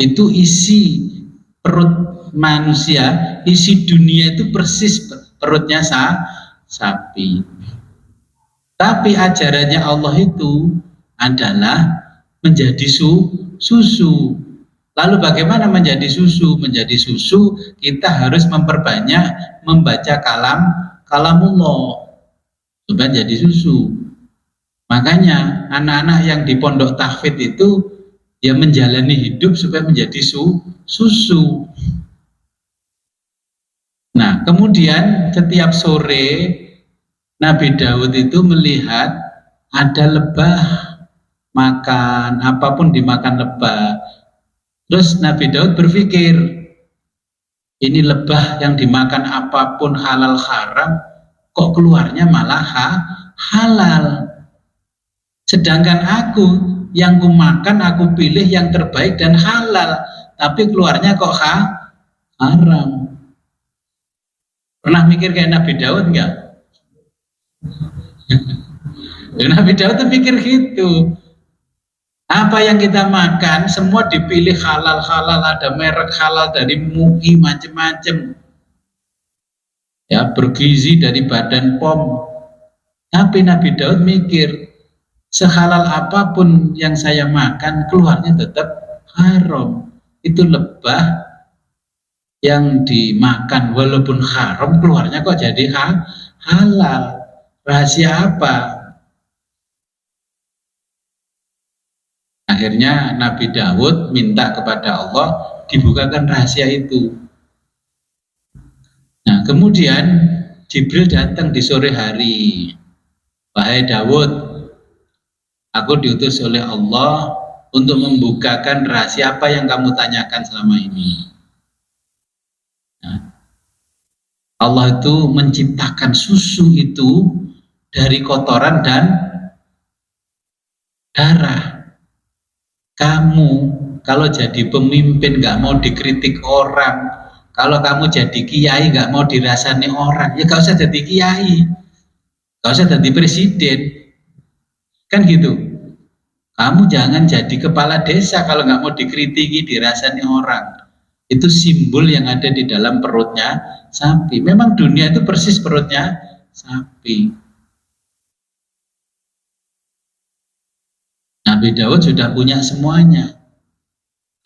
Itu isi perut manusia, isi dunia itu persis perutnya sapi. Tapi ajarannya Allah itu adalah menjadi susu. Lalu bagaimana menjadi susu? Menjadi susu kita harus memperbanyak membaca kalamullah supaya jadi susu. Makanya anak-anak yang di pondok tahfidz itu ya menjalani hidup supaya menjadi susu. Nah, kemudian setiap sore Nabi Daud itu melihat ada lebah makan, apapun dimakan lebah. Terus Nabi Daud berpikir, ini lebah yang dimakan apapun halal haram, kok keluarnya malah halal. Sedangkan aku yang ku makan, aku pilih yang terbaik dan halal, tapi keluarnya kok haram. Pernah mikir kayak Nabi Daud enggak? Nabi Daud tuh pikir gitu. Apa yang kita makan semua dipilih halal, ada merek halal dari MUI macam-macam. Ya, bergizi dari Badan POM. Tapi Nabi Daud mikir, sehalal apapun yang saya makan keluarnya tetap haram. Itu lebah yang dimakan walaupun haram keluarnya kok jadi halal. Rahasia apa? Akhirnya Nabi Daud minta kepada Allah dibukakan rahasia itu. Nah, kemudian Jibril datang di sore hari. Wahai Daud, aku diutus oleh Allah untuk membukakan rahasia apa yang kamu tanyakan selama ini. Nah, Allah itu menciptakan susu itu dari kotoran dan darah. Kamu kalau jadi pemimpin gak mau dikritik orang, kalau kamu jadi kiai gak mau dirasani orang, ya gak usah jadi kiai, gak usah jadi presiden, kan gitu. Kamu jangan jadi kepala desa kalau gak mau dikritiki, dirasani orang. Itu simbol yang ada di dalam perutnya sapi. Memang dunia itu persis perutnya sapi. Nabi Daud sudah punya semuanya.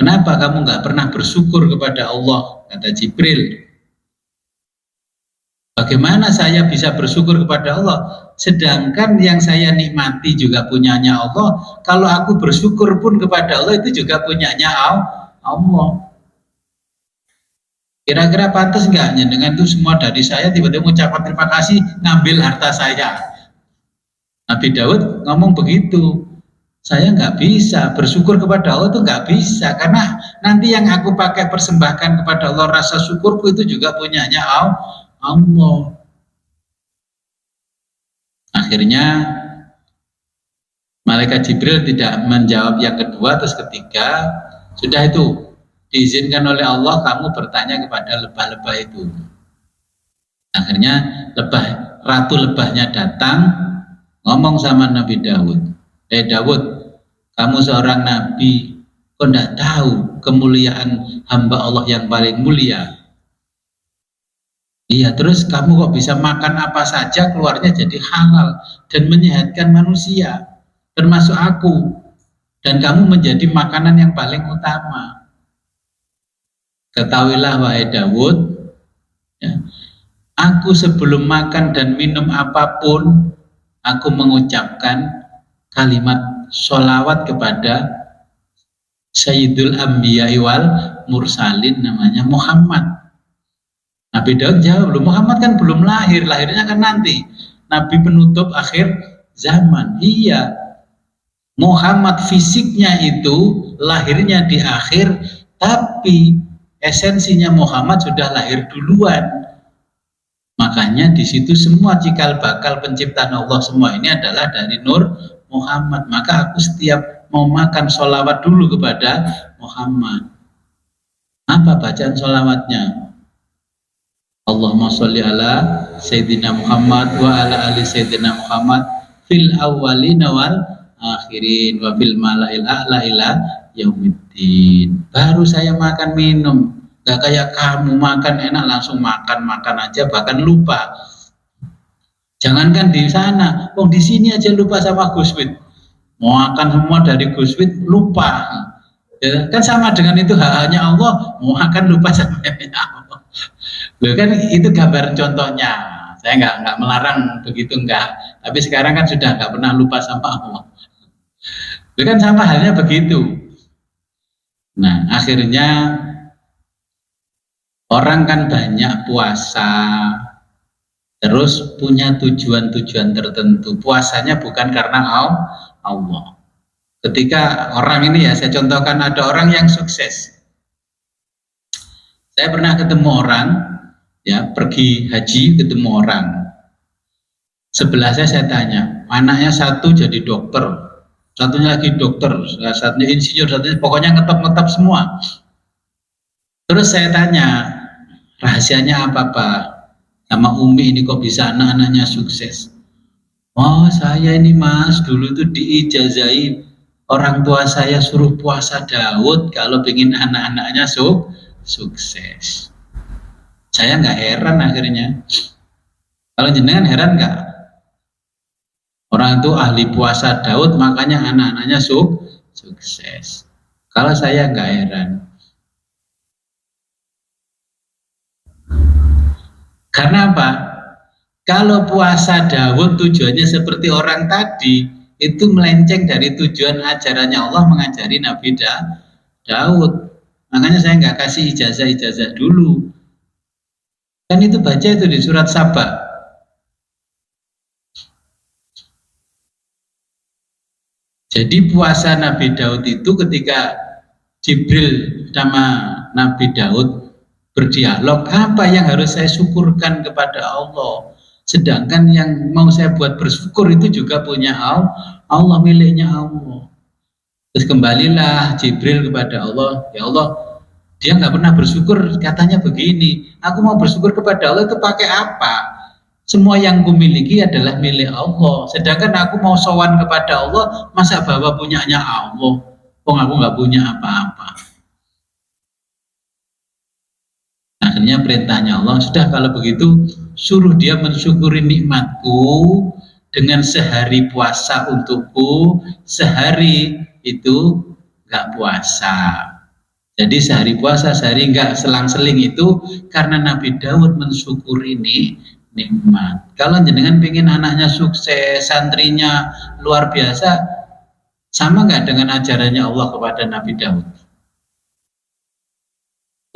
Kenapa kamu nggak pernah bersyukur kepada Allah? Kata Jibril. Bagaimana saya bisa bersyukur kepada Allah? Sedangkan yang saya nikmati juga punyanya Allah. Kalau aku bersyukur pun kepada Allah itu juga punyanya Allah. Kira-kira pantas nggak? Dengan itu semua dari saya tiba-tiba mengucapkan terima kasih, ngambil harta saya. Nabi Daud ngomong begitu. Saya nggak bisa bersyukur kepada Allah, itu nggak bisa, karena nanti yang aku pakai persembahkan kepada Allah, rasa syukurku itu juga punyanya Allah. Akhirnya malaikat Jibril tidak menjawab yang kedua, terus ketiga, sudah itu diizinkan oleh Allah kamu bertanya kepada lebah-lebah itu. Akhirnya ratu lebahnya datang ngomong sama Nabi Daud, Daud, kamu seorang nabi, kok tidak tahu kemuliaan hamba Allah yang paling mulia? Iya, terus kamu kok bisa makan apa saja keluarnya jadi halal dan menyehatkan manusia, termasuk aku, dan kamu menjadi makanan yang paling utama. ketahuilah wahai Daud, ya, aku sebelum makan dan minum apapun, aku mengucapkan kalimat sholawat kepada Sayyidul Anbiya wal Mursalin, namanya Muhammad. Nabi Daud jawab, Muhammad kan belum lahir, lahirnya kan nanti. Nabi penutup akhir zaman. Iya, Muhammad fisiknya itu lahirnya di akhir, tapi esensinya Muhammad sudah lahir duluan. Makanya di situ semua cikal bakal penciptaan Allah semua ini adalah dari Nur Muhammad. Maka aku setiap mau makan sholawat dulu kepada Muhammad. Apa bacaan sholawatnya? Allahumma sholli ala Sayyidina Muhammad wa ala ali Sayyidina Muhammad fil awwalina wal akhirin wa fil mala'il a'la ila yaumiddin. Baru saya makan minum, gak kayak kamu makan enak langsung makan aja bahkan lupa. Jangankan di sana, di sini aja lupa sama Gus Wid. Mau makan semua dari Gus Wid lupa. Ya, kan sama dengan itu hanya Allah, mau makan lupa sama Allah. Loh, kan itu gambar contohnya. Saya nggak melarang begitu, enggak. Tapi sekarang kan sudah nggak pernah lupa sama Allah. Loh, kan sama halnya begitu. Nah, akhirnya orang kan banyak puasa, terus punya tujuan-tujuan tertentu. Puasanya bukan karena Allah. Ketika orang ini, ya saya contohkan, ada orang yang sukses. Saya pernah ketemu orang, ya pergi haji ketemu orang. Sebelah saya tanya, anaknya satu jadi dokter, satunya lagi dokter, satunya insinyur, satunya pokoknya ngetop semua. Terus saya tanya, rahasianya apa Pak? Sama Umi ini kok bisa anak-anaknya sukses? Oh saya ini Mas, dulu itu diijazai orang tua saya suruh puasa Daud kalau pengen anak-anaknya sukses. Saya nggak heran akhirnya. Kalau jenengan heran nggak? Orang itu ahli puasa Daud, makanya anak-anaknya sukses. Kalau saya nggak heran. Karena apa? Kalau puasa Daud tujuannya seperti orang tadi, itu melenceng dari tujuan ajarannya Allah mengajari Nabi Daud. Makanya saya nggak kasih ijazah dulu. Kan itu baca itu di surat Saba. Jadi puasa Nabi Daud itu ketika Jibril sama Nabi Daud berdialog, apa yang harus saya syukurkan kepada Allah? Sedangkan yang mau saya buat bersyukur itu juga punya Allah, miliknya Allah. Terus kembalilah Jibril kepada Allah, ya Allah, dia nggak pernah bersyukur, katanya begini, aku mau bersyukur kepada Allah itu pakai apa? Semua yang kumiliki adalah milik Allah. Sedangkan aku mau sowan kepada Allah, masa bawa punyanya Allah? Aku nggak punya apa-apa. Akhirnya perintahnya Allah, sudah kalau begitu suruh dia mensyukuri nikmatku dengan sehari puasa untukku, sehari itu nggak puasa. Jadi sehari puasa, sehari nggak selang-seling itu karena Nabi Daud mensyukuri nikmat. Kalau jenengan pengen anaknya sukses, santrinya luar biasa, sama nggak dengan ajarannya Allah kepada Nabi Daud?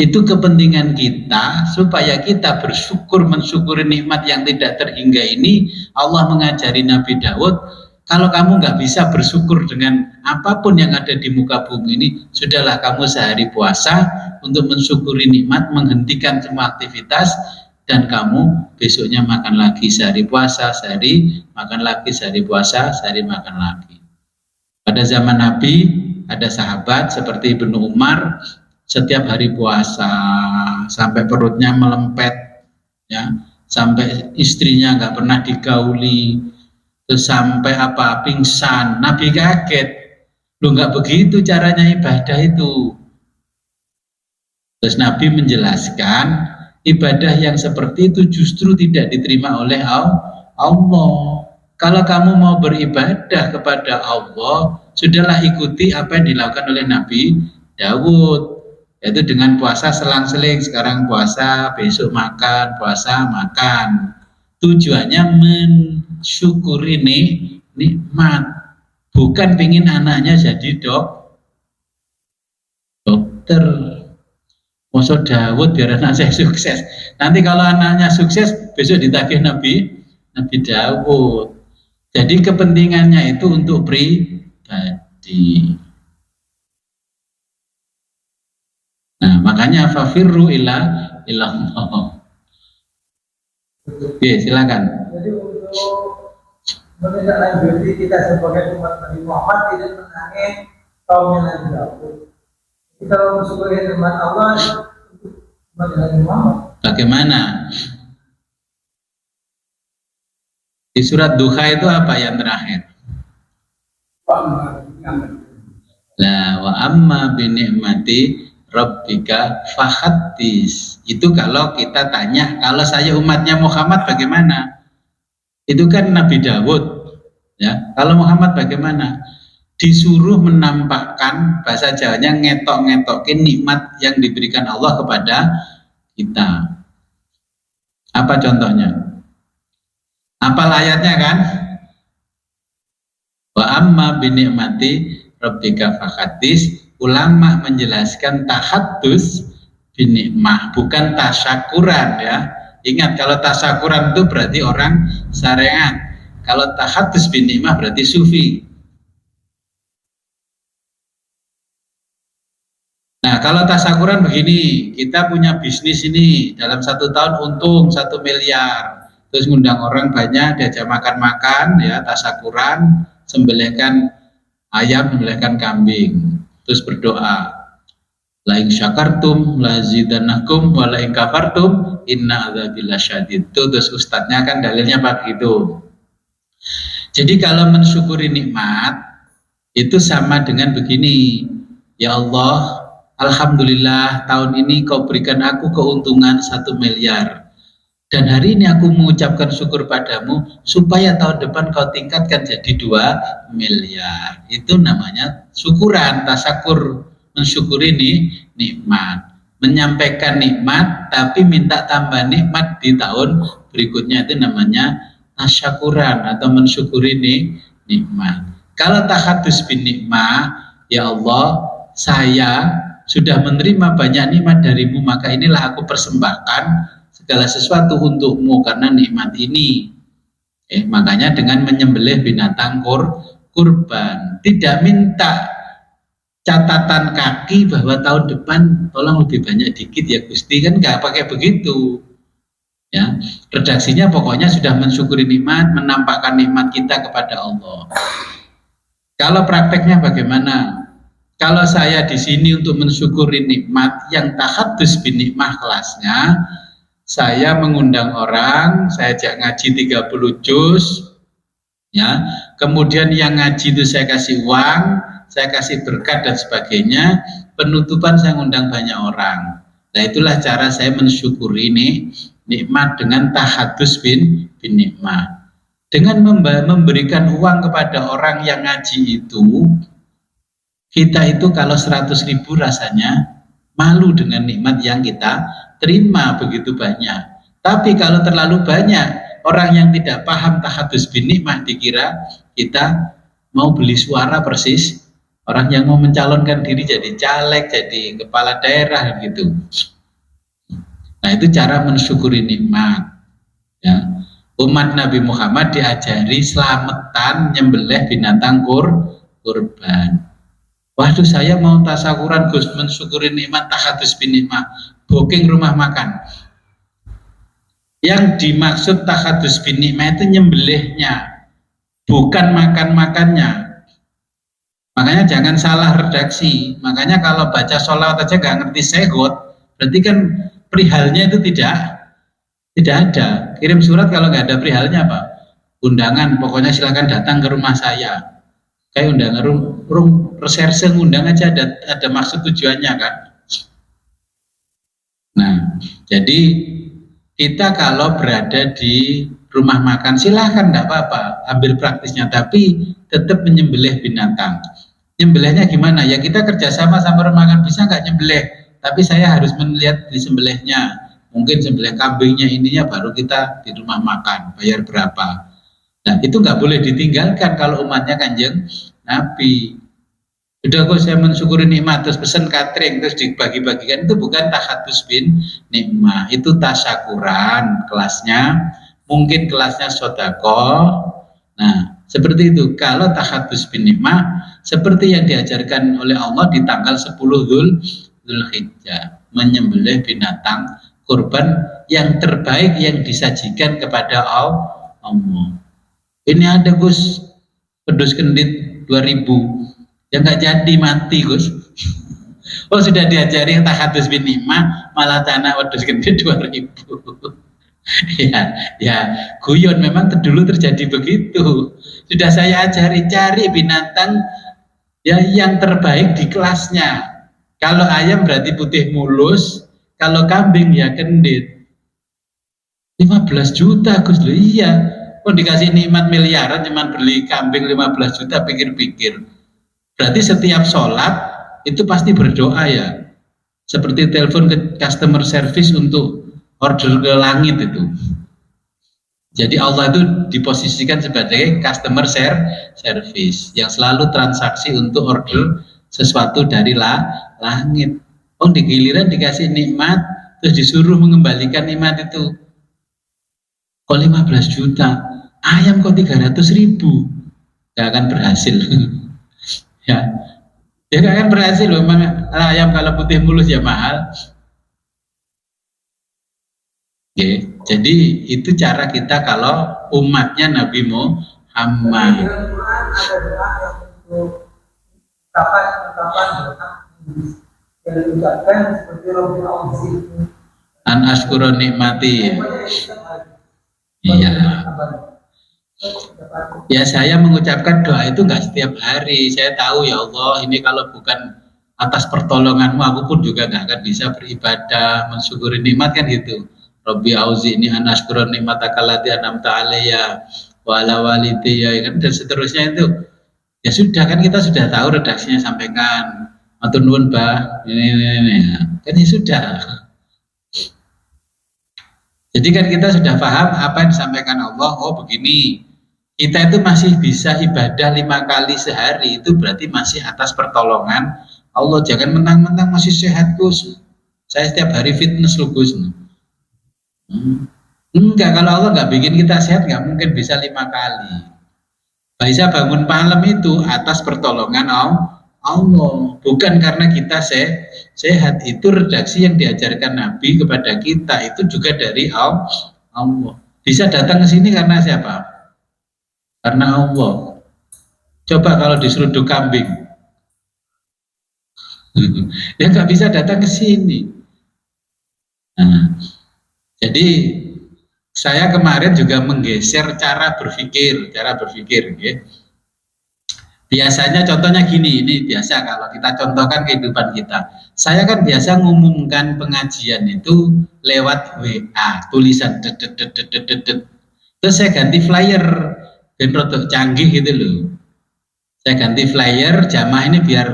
Itu kepentingan kita supaya kita bersyukur, mensyukuri nikmat yang tidak terhingga ini. Allah mengajari Nabi Daud, kalau kamu nggak bisa bersyukur dengan apapun yang ada di muka bumi ini, sudahlah kamu sehari puasa untuk mensyukuri nikmat, menghentikan semua aktivitas, dan kamu besoknya makan lagi, sehari puasa, sehari makan lagi, sehari puasa, sehari makan lagi. Pada zaman Nabi ada sahabat seperti Ibnu Umar, setiap hari puasa sampai perutnya melempet, ya, sampai istrinya nggak pernah digauli, terus sampai pingsan. Nabi kaget, lu nggak begitu caranya ibadah itu. Terus Nabi menjelaskan, ibadah yang seperti itu justru tidak diterima oleh Allah. Kalau kamu mau beribadah kepada Allah, sudahlah ikuti apa yang dilakukan oleh Nabi Daud. yaitu dengan puasa selang-seling, sekarang puasa, besok makan, puasa, makan. Tujuannya mensyukuri nikmat, bukan pingin anaknya jadi dokter. Masa Daud biar anak saya sukses. Nanti kalau anaknya sukses, besok ditagih Nabi Daud. Jadi kepentingannya itu untuk pribadi. Nah, makanya fafirru ilallah. Oke, silakan. Jadi untuk menindaklanjuti kita sebagai umat Nabi Muhammad tidak menangis kaum yang Nabi Daud. Kita mensyukuri nikmat Allah untuk umat Nabi Muhammad. Bagaimana? Di surat Duha itu apa yang terakhir? Lah wa amma bi ni'mati rabbika fahaddis. Itu kalau kita tanya, kalau saya umatnya Muhammad bagaimana? Itu kan Nabi Daud, ya. Kalau Muhammad bagaimana? Disuruh menampakkan, bahasa Jawanya ngetok-ngetokin nikmat yang diberikan Allah kepada kita. Apa contohnya? Apal ayatnya kan? Wa amma bi ni'mati rabbika fahaddis. Ulama menjelaskan tahaddus binikmah, bukan tasyakuran, ya. Ingat, kalau tasyakuran itu berarti orang syariat. Kalau tahaddus binikmah berarti sufi. Nah, kalau tasyakuran begini, kita punya bisnis ini dalam 1 tahun untung 1 miliar, terus ngundang orang banyak, diajak makan-makan, ya, tasyakuran, sembelihkan ayam, sembelihkan kambing, terus berdoa, la in syakartum lazidanakum wa la in kafartum inna adzabil lasyadid. Terus ustadznya kan dalilnya begitu. Jadi kalau mensyukuri nikmat itu sama dengan begini, ya Allah, alhamdulillah tahun ini kau berikan aku keuntungan 1 miliar, dan hari ini aku mengucapkan syukur padamu supaya tahun depan kau tingkatkan jadi 2 miliar. Itu namanya syukuran, tasyakur, mensyukuri nikmat, menyampaikan nikmat tapi minta tambah nikmat di tahun berikutnya, itu namanya tasyakuran atau mensyukuri nikmat. Kalau tahaddus bin nikmah, ya Allah, saya sudah menerima banyak nikmat darimu, maka inilah aku persembahkan segala sesuatu untukmu karena nikmat ini. Makanya dengan menyembelih binatang kurban, tidak minta catatan kaki bahwa tahun depan tolong lebih banyak dikit ya Gusti, kan nggak pakai begitu, ya. Redaksinya pokoknya sudah mensyukuri nikmat, menampakkan nikmat kita kepada Allah. Kalau prakteknya bagaimana? Kalau saya di sini untuk mensyukuri nikmat yang tahaddus bin nikmah kelasnya, saya mengundang orang, saya ajak ngaji 30 juz, ya. Kemudian yang ngaji itu saya kasih uang, saya kasih berkat dan sebagainya. Penutupan saya ngundang banyak orang. Nah, itulah cara saya mensyukuri nikmat dengan tahaddus bin nikmah. Dengan memberikan uang kepada orang yang ngaji itu, kita itu kalau 100.000 rasanya malu dengan nikmat yang kita terima begitu banyak. Tapi kalau terlalu banyak, orang yang tidak paham tahaddus bin nikmah dikira kita mau beli suara persis orang yang mau mencalonkan diri jadi caleg, jadi kepala daerah gitu. Nah, itu cara mensyukuri nikmat, ya. Umat Nabi Muhammad diajari selamatan nyembelih binatang kurban. Waduh, saya mau tasyakuran Gus, mensyukuri nikmat tahaddus bin nikmah, booking rumah makan. Yang dimaksud tahaddus bin nikmah itu nyembelihnya, bukan makan-makannya. Makanya jangan salah redaksi. Makanya kalau baca sholawat aja nggak ngerti segot, berarti kan perihalnya itu tidak ada. Kirim surat kalau nggak ada perihalnya apa? Undangan, pokoknya silakan datang ke rumah saya. Kayak undangan reserse ngundang aja, ada maksud tujuannya kan. Nah, jadi kita kalau berada di rumah makan silahkan, nggak apa-apa, ambil praktisnya, tapi tetap menyembelih binatang. Nyembelihnya gimana? Ya kita kerjasama sama rumah makan, bisa nggak nyembelih tapi saya harus melihat disembelihnya. Mungkin sembelih kambingnya ininya baru kita di rumah makan, bayar berapa. Nah itu nggak boleh ditinggalkan kalau umatnya Kanjeng Nabi. Udah kok saya mensyukuri nikmat terus pesen catering terus dibagi-bagikan, itu bukan tahadus bin nikmah, itu tasyakuran kelasnya, mungkin kelasnya sodako. Nah seperti itu. Kalau tahadus bin nikmah seperti yang diajarkan oleh Allah di tanggal 10 Dzulhijjah, menyembelih binatang kurban yang terbaik yang disajikan kepada Allah. Ini ada Gus pedus kendit 2000 yang nggak jadi mati Gus. Oh sudah diajari tahadus bin nikmah malah tanah wedhus kendit 2000. ya guyon, memang dulu terjadi begitu. Sudah saya ajari cari binatang ya yang terbaik di kelasnya. Kalau ayam berarti putih mulus, kalau kambing ya kendit. 15 juta Gus loh, iya. Kok dikasih nikmat miliaran cuman beli kambing 15 juta, pikir-pikir. Berarti setiap sholat itu pasti berdoa ya. Seperti telepon ke customer service untuk order ke langit itu. Jadi Allah itu diposisikan sebagai customer service yang selalu transaksi untuk order sesuatu dari langit. Oh di giliran dikasih nikmat terus disuruh mengembalikan nikmat itu. Kok 15 juta, ayam kok 300.000, gak akan berhasil. Ya gak akan berhasil loh. Ayam kalau putih mulus ya mahal. Oke, jadi itu cara kita kalau umatnya Nabi Muhammad. Ada doa yang untuk kapan yang diucapkan seperti Rabbil Auzi An ashkura nikmati. Iya. Ya saya mengucapkan doa itu nggak setiap hari. Saya tahu ya Allah, ini kalau bukan atas pertolonganmu aku pun juga nggak akan bisa beribadah, mensyukuri nikmat kan gitu. Rabbi auzi ini an ashkura nikmataka allati an'amta alayya wa ala walidayya kan, dan seterusnya itu. Ya sudah kan, kita sudah tahu redaksinya, sampaikan. Matur nuwun Mbah, ini kan ya sudah. Jadi kan kita sudah paham apa yang disampaikan Allah. Oh begini, kita itu masih bisa ibadah 5 kali sehari, itu berarti masih atas pertolongan Allah. Jangan mentang-mentang masih sehat Gus, saya setiap hari fitness loh Gus. Enggak, kalau Allah nggak bikin kita sehat nggak mungkin bisa 5 kali. Bisa bangun malam itu atas pertolongan Allah, bukan karena kita sehat. Itu redaksi yang diajarkan Nabi kepada kita, itu juga dari Allah. Bisa datang ke sini karena siapa? Karena Allah. Coba kalau diseruduk kambing, ya nggak bisa datang ke sini. Nah, jadi saya kemarin juga menggeser cara berpikir, ya. Biasanya contohnya gini, ini biasa kalau kita contohkan kehidupan kita. Saya kan biasa ngumumkan pengajian itu lewat WA, tulisan terus saya ganti flyer, ben rodok canggih gitu loh. Saya ganti flyer, jamaah ini biar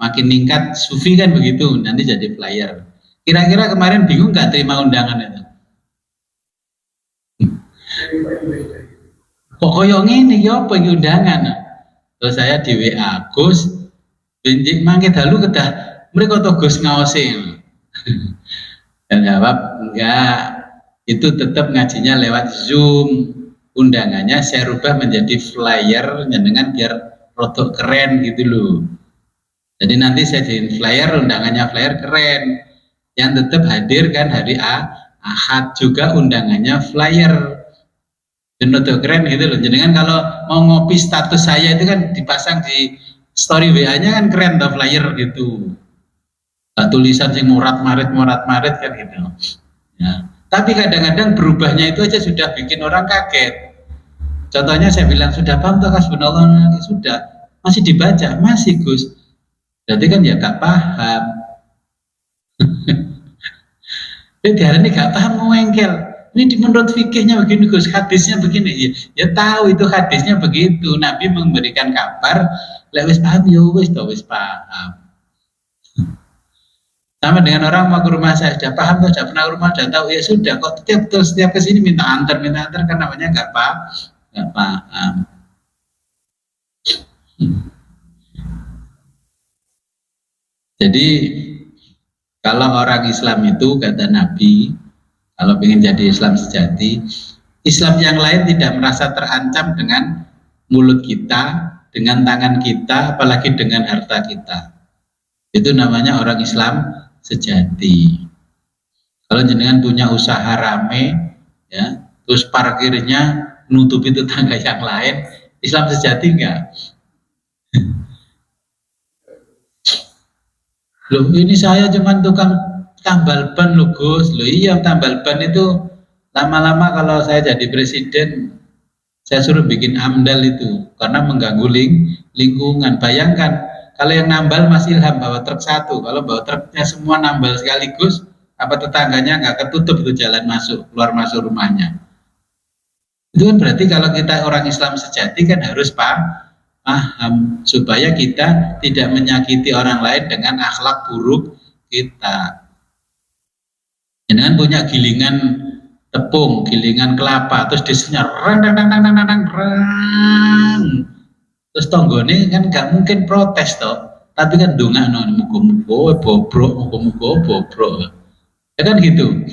makin ningkat sufi kan begitu, nanti jadi flyer. Kira-kira kemarin bingung nggak terima undangan itu? Kok koyo ngene ya apa iki undangan? Terus saya di WA, Gus, benjik mangke dalu kedah mriko to Gus ngaosi. Dan jawab, enggak, itu tetap ngajinya lewat Zoom. Undangannya saya rubah menjadi flyer dengan biar rodok keren gitu loh. Jadi nanti saya jadiin flyer, undangannya flyer keren. Yang tetap hadir kan hari Ahad juga undangannya flyer. Dan rodok keren gitu loh. Jadi kan kalau mau ngopi status saya itu kan dipasang di story WA-nya kan keren tuh flyer gitu. Nah, tulisan sing morat marit kan gitu. Ya. Tapi kadang-kadang berubahnya itu aja sudah bikin orang kaget. Contohnya saya bilang sudah paham toh hasbunallah, sudah, masih dibaca, masih Gus. Berarti kan ya gak paham. Jadi hari ini gak paham ngengkel. Ini menurut fikihnya begini Gus, hadisnya begini. Ya tahu itu hadisnya begitu. Nabi memberikan kabar, lek wis paham ya wis toh wis paham. Sama dengan orang mau ke rumah saya, sudah paham tuh, sudah pernah ke rumah, sudah tahu, ya sudah kok setiap kesini minta antar kan namanya nggak paham. Jadi kalau orang Islam itu kata Nabi, kalau ingin jadi Islam sejati, Islam yang lain tidak merasa terancam dengan mulut kita, dengan tangan kita, apalagi dengan harta kita. Itu namanya orang Islam sejati. Kalau jenengan punya usaha rame, ya, terus parkirnya nutupi tetangga yang lain, Islam sejati enggak? Loh, ini saya cuma tukang tambal ban loh Gus. Loh iya, tambal ban itu lama-lama kalau saya jadi presiden, saya suruh bikin AMDAL itu karena mengganggu lingkungan. Bayangkan kalau yang nambal masih Ilham bawa truk satu, kalau bawa truknya semua nambal sekaligus, apa tetangganya nggak ketutup itu jalan masuk, keluar masuk rumahnya. Itu kan berarti kalau kita orang Islam sejati kan harus paham supaya kita tidak menyakiti orang lain dengan akhlak buruk kita. Jangan punya gilingan tepung, gilingan kelapa, terus disinya rang, terus tonggone kan gak mungkin protes toh, tapi kan dongakno muga-muga bobrok, ya kan gitu.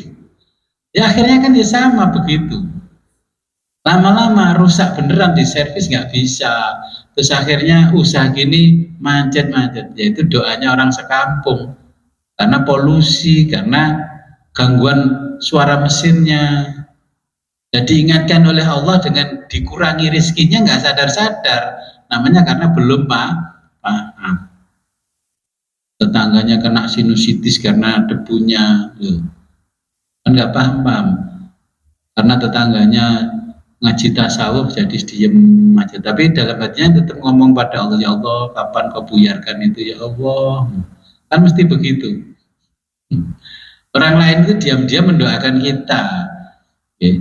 Ya akhirnya kan ya sama begitu. Lama-lama rusak beneran, di servis nggak bisa. Terus akhirnya usaha gini macet, yaitu doanya orang sekampung. Karena polusi, karena gangguan suara mesinnya. Jadi ingatkan oleh Allah dengan dikurangi rizkinya nggak sadar-sadar. Namanya karena belum paham. Tetangganya kena sinusitis karena debunya. Kan nggak paham. Karena tetangganya ngaji tasawuf jadi diem aja, tapi dalam hatinya tetap ngomong pada Allah, ya Allah kapan kau buyarkan itu ya Allah, kan mesti begitu. Orang lain itu diam-diam mendoakan kita. Okay.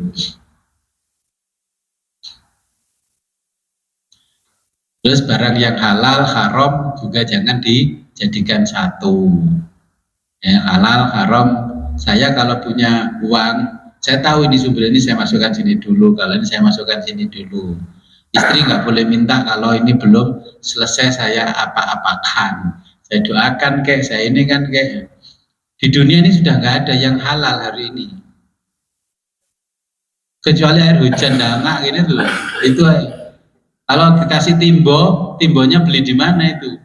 Terus barang yang halal haram juga jangan dijadikan satu, ya, halal haram. Saya kalau punya uang, saya tahu ini sumber ini saya masukkan sini dulu, kalau ini saya masukkan sini dulu. Istri nggak boleh minta kalau ini belum selesai saya apa-apakan. Saya doakan kayak saya ini kan kayak di dunia ini sudah nggak ada yang halal hari ini. Kecuali air hujan dangak gini tuh. Itu kalau dikasih timbonya beli di mana itu?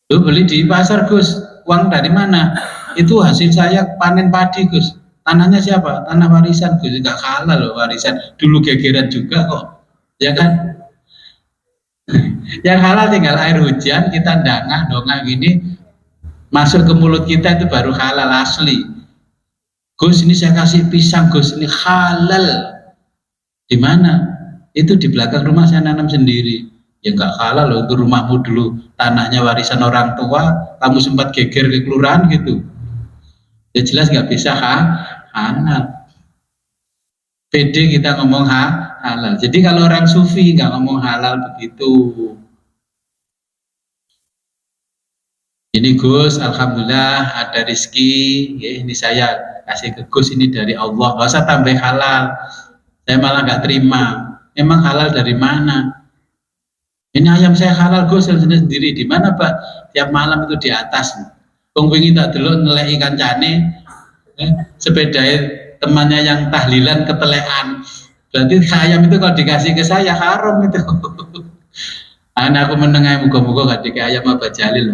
Lu beli di pasar Gus. Uang dari mana? Itu hasil saya panen padi Gus. Tanahnya siapa? Tanah warisan Gus, nggak kalah loh warisan. Dulu gegeran juga kok, ya kan? Yang halal tinggal air hujan, kita dongak gini, masuk ke mulut kita itu baru halal asli. Gus ini saya kasih pisang Gus, ini halal. Di mana? Itu di belakang rumah saya nanam sendiri. Ya nggak halal loh, itu rumahmu dulu tanahnya warisan orang tua, kamu sempat geger ke kelurahan gitu. Ya jelas nggak bisa halal. Pede kita ngomong halal. Jadi kalau orang sufi nggak ngomong halal begitu. Ini Gus, alhamdulillah ada rezeki. Ya, ini saya kasih ke Gus, ini dari Allah. Nggak usah tambah halal. Saya malah nggak terima. Emang halal dari mana? Ini ayam saya halal Gus sendiri. Di mana Pak? Tiap malam itu di atas. Pengen tak dulu nelek ikan cane, sepeda temannya yang tahlilan ketelean. Berarti ayam itu kalau dikasih ke saya haram itu. Anak aku menengah muka-muka gak dikasih ayam apa Jalil.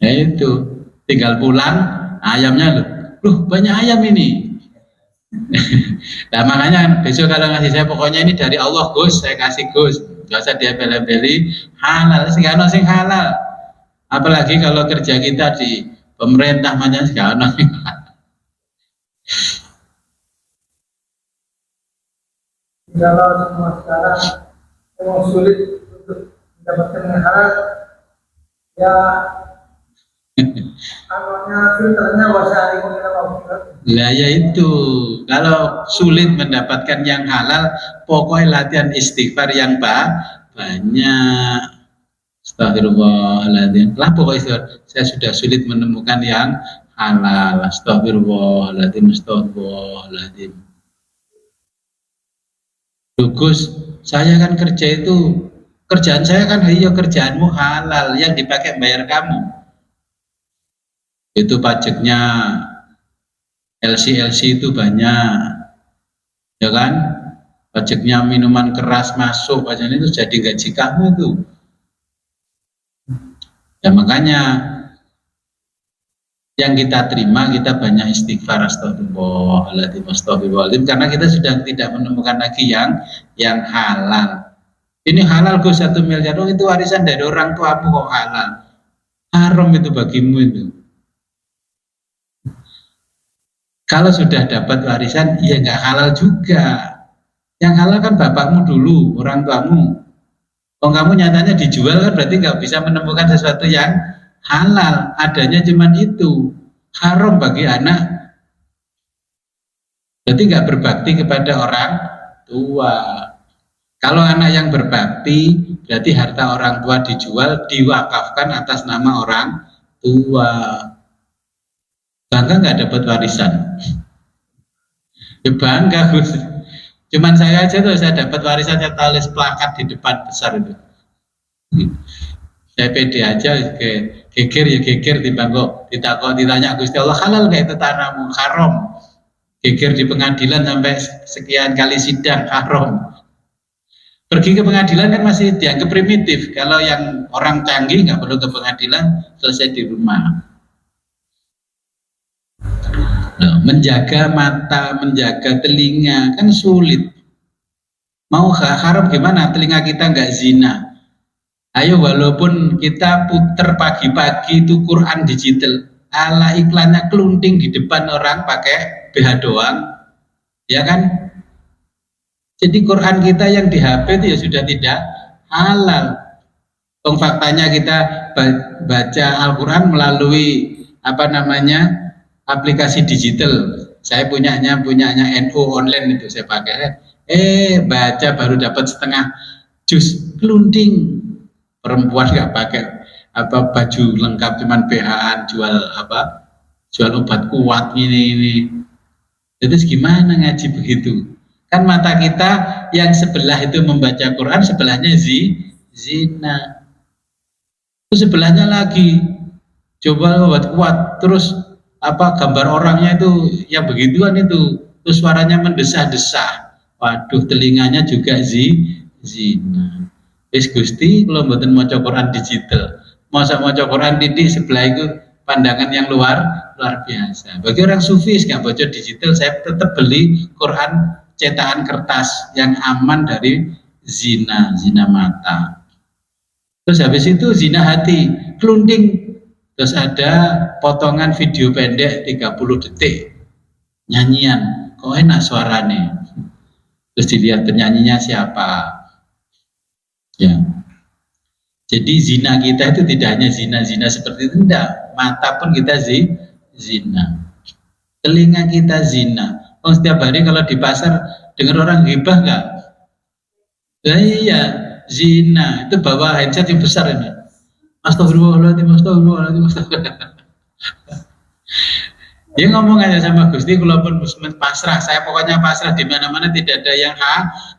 Ya itu, tinggal pulang ayamnya loh banyak ayam ini. Nah makanya besok kalau ngasih saya pokoknya ini dari Allah Gus, saya kasih Gus. Gak usah dia beli halal, sing halal. Apalagi kalau kerja kita di pemerintah macam segala. Kalau semua sekarang memang sulit untuk mendapatkan yang halal, ya awalnya filternya wasarimun ila maghfirah. Lah ya itu, kalau sulit mendapatkan yang halal, pokoknya latihan istighfar yang banyak. Astagfirullahaladzim. Lah pokoknya saya sudah sulit menemukan yang halal. Astagfirullahaladzim, astagfirullahaladzim. Gus, saya kan kerja itu, kerjaan saya kan iya kerjaanmu halal, yang dipakai bayar kamu. Itu pajaknya LC itu banyak, ya kan? Pajaknya minuman keras masuk, pajaknya itu jadi gaji kamu itu. Ya makanya yang kita terima, kita banyak istighfar, astagfirullahaladzim, astagfirullahaladzim, karena kita sudah tidak menemukan lagi yang halal. Ini halal Gus 1 miliar, oh itu warisan dari orang tuamu kok halal. Haram itu bagimu itu. Kalau sudah dapat warisan, ya nggak halal juga. Yang halal kan bapakmu dulu, orang tuamu. Kalau kamu nyatanya dijual kan berarti nggak bisa menemukan sesuatu yang halal. Adanya cuman itu. Haram bagi anak. Berarti nggak berbakti kepada orang tua. Kalau anak yang berbakti, berarti harta orang tua dijual, diwakafkan atas nama orang tua. Bangga nggak dapat warisan? Ya bangga Gus. Cuman saya aja tuh, saya dapat warisan, saya tulis plakat di depan besar itu. Saya pede aja, geger ya geger di bangkok, ditanya Gusti Allah halal nggak itu tanahmu? Haram. Geger di pengadilan sampai sekian kali sidang, haram. Pergi ke pengadilan kan masih dianggap primitif. Kalau yang orang canggih nggak perlu ke pengadilan, selesai di rumah. Nah, menjaga mata, menjaga telinga kan sulit. Mau haram gimana? Telinga kita nggak zina. Ayo walaupun kita puter pagi-pagi itu Quran digital, ala iklannya kelunting di depan orang pakai BH doang, ya kan? Jadi Quran kita yang di HP itu ya sudah tidak halal. Faktanya kita baca Al-Quran melalui aplikasi digital. Saya punyanya NU online itu saya pakai. Baca baru dapat setengah juz, kelunting. Perempuan nggak pakai baju lengkap, cuman BH-an, jual obat kuat ini. Terus gimana ngaji begitu? Kan mata kita yang sebelah itu membaca Quran, sebelahnya zina. Terus sebelahnya lagi coba obat kuat, terus gambar orangnya itu yang begituan itu, terus suaranya mendesah-desah. Waduh, telinganya juga zina. Wis Gusti, kalau mboten maca Quran digital, maca Quran titik sebelah itu pandangan yang luar biasa. Bagi orang sufi nggak baca digital, saya tetap beli Quran cetakan kertas yang aman dari zina mata. Terus habis itu zina hati, kelunting. Terus ada potongan video pendek 30 detik nyanyian, kok enak suaranya. Terus dilihat penyanyinya siapa. Ya. Jadi zina kita itu tidak hanya zina seperti itu, enggak. Mata pun kita zina. Telinga kita zina. Setiap hari kalau di pasar dengar orang ghibah enggak? Nah, iya, zina. Itu bawa headset yang besar ini. Astagfirullahaladzim. Dia ngomong aja sama Gusti, kalaupun pasrah, saya pokoknya pasrah, di mana-mana tidak ada yang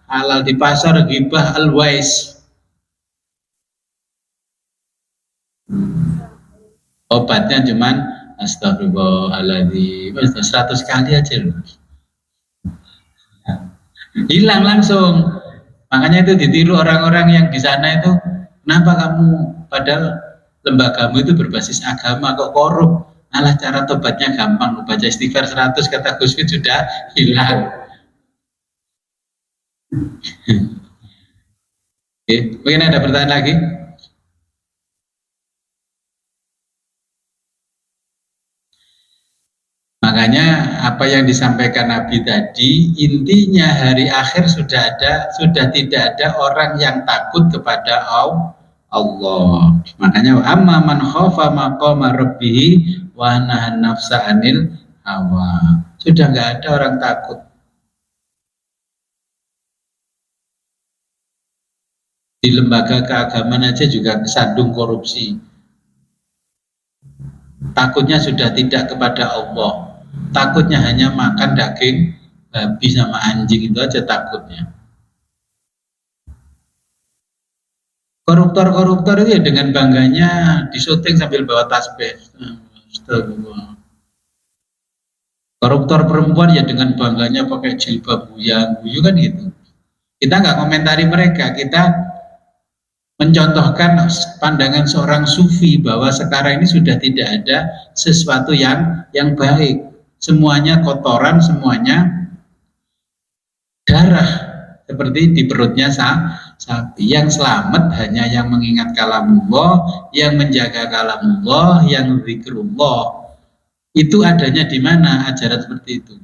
halal, di pasar ghibah always. Obatnya cuman astagfirullahaladzim 100 kali aja loh. Hilang langsung. Makanya itu ditiru orang-orang yang di sana itu, kenapa kamu padahal lembagamu itu berbasis agama kok korup? Alah, cara tobatnya gampang, baca istighfar 100 kata Gus Fit sudah hilang. Oke, mungkin ada pertanyaan lagi? Makanya apa yang disampaikan Nabi tadi, intinya hari akhir sudah tidak ada orang yang takut kepada Allah. Makanya amma man khafa maqama rabbih wa nahan nafsa anil hawa. Sudah nggak ada orang takut. Di lembaga keagamaan aja juga kesandung korupsi. Takutnya sudah tidak kepada Allah, takutnya hanya makan daging babi sama anjing, itu aja takutnya. Koruptor itu ya dengan bangganya disyuting sambil bawa tasbih. Astagfirullah. Koruptor perempuan ya dengan bangganya pakai jilbab guyu kan gitu. Kita nggak komentari mereka, kita mencontohkan pandangan seorang sufi bahwa sekarang ini sudah tidak ada sesuatu yang baik. Semuanya kotoran, semuanya darah, seperti di perutnya sapi. Yang selamat hanya yang mengingat kalamullah, yang menjaga kalamullah, yang zikrullah. Itu adanya di mana ajaran seperti itu?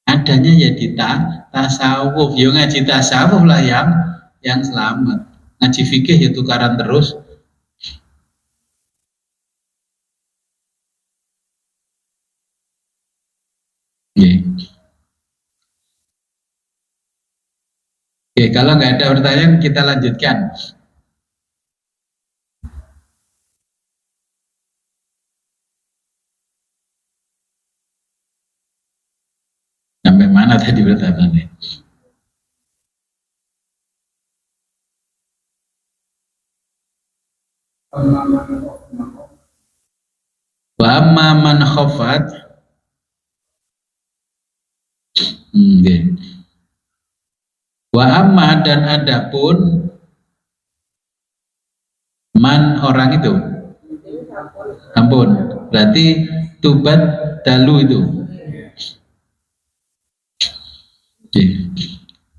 Adanya ya di tasawuf. Ya ngaji tasawuf lah yang selamat. Ngaji fikih ya tukaran terus. Oke, kalau nggak ada pertanyaan kita lanjutkan. Sampai mana tadi pertanyaannya? Wa amma man khafat. Wa amma dan adapun man orang itu. Ampun, berarti tubat dalu itu.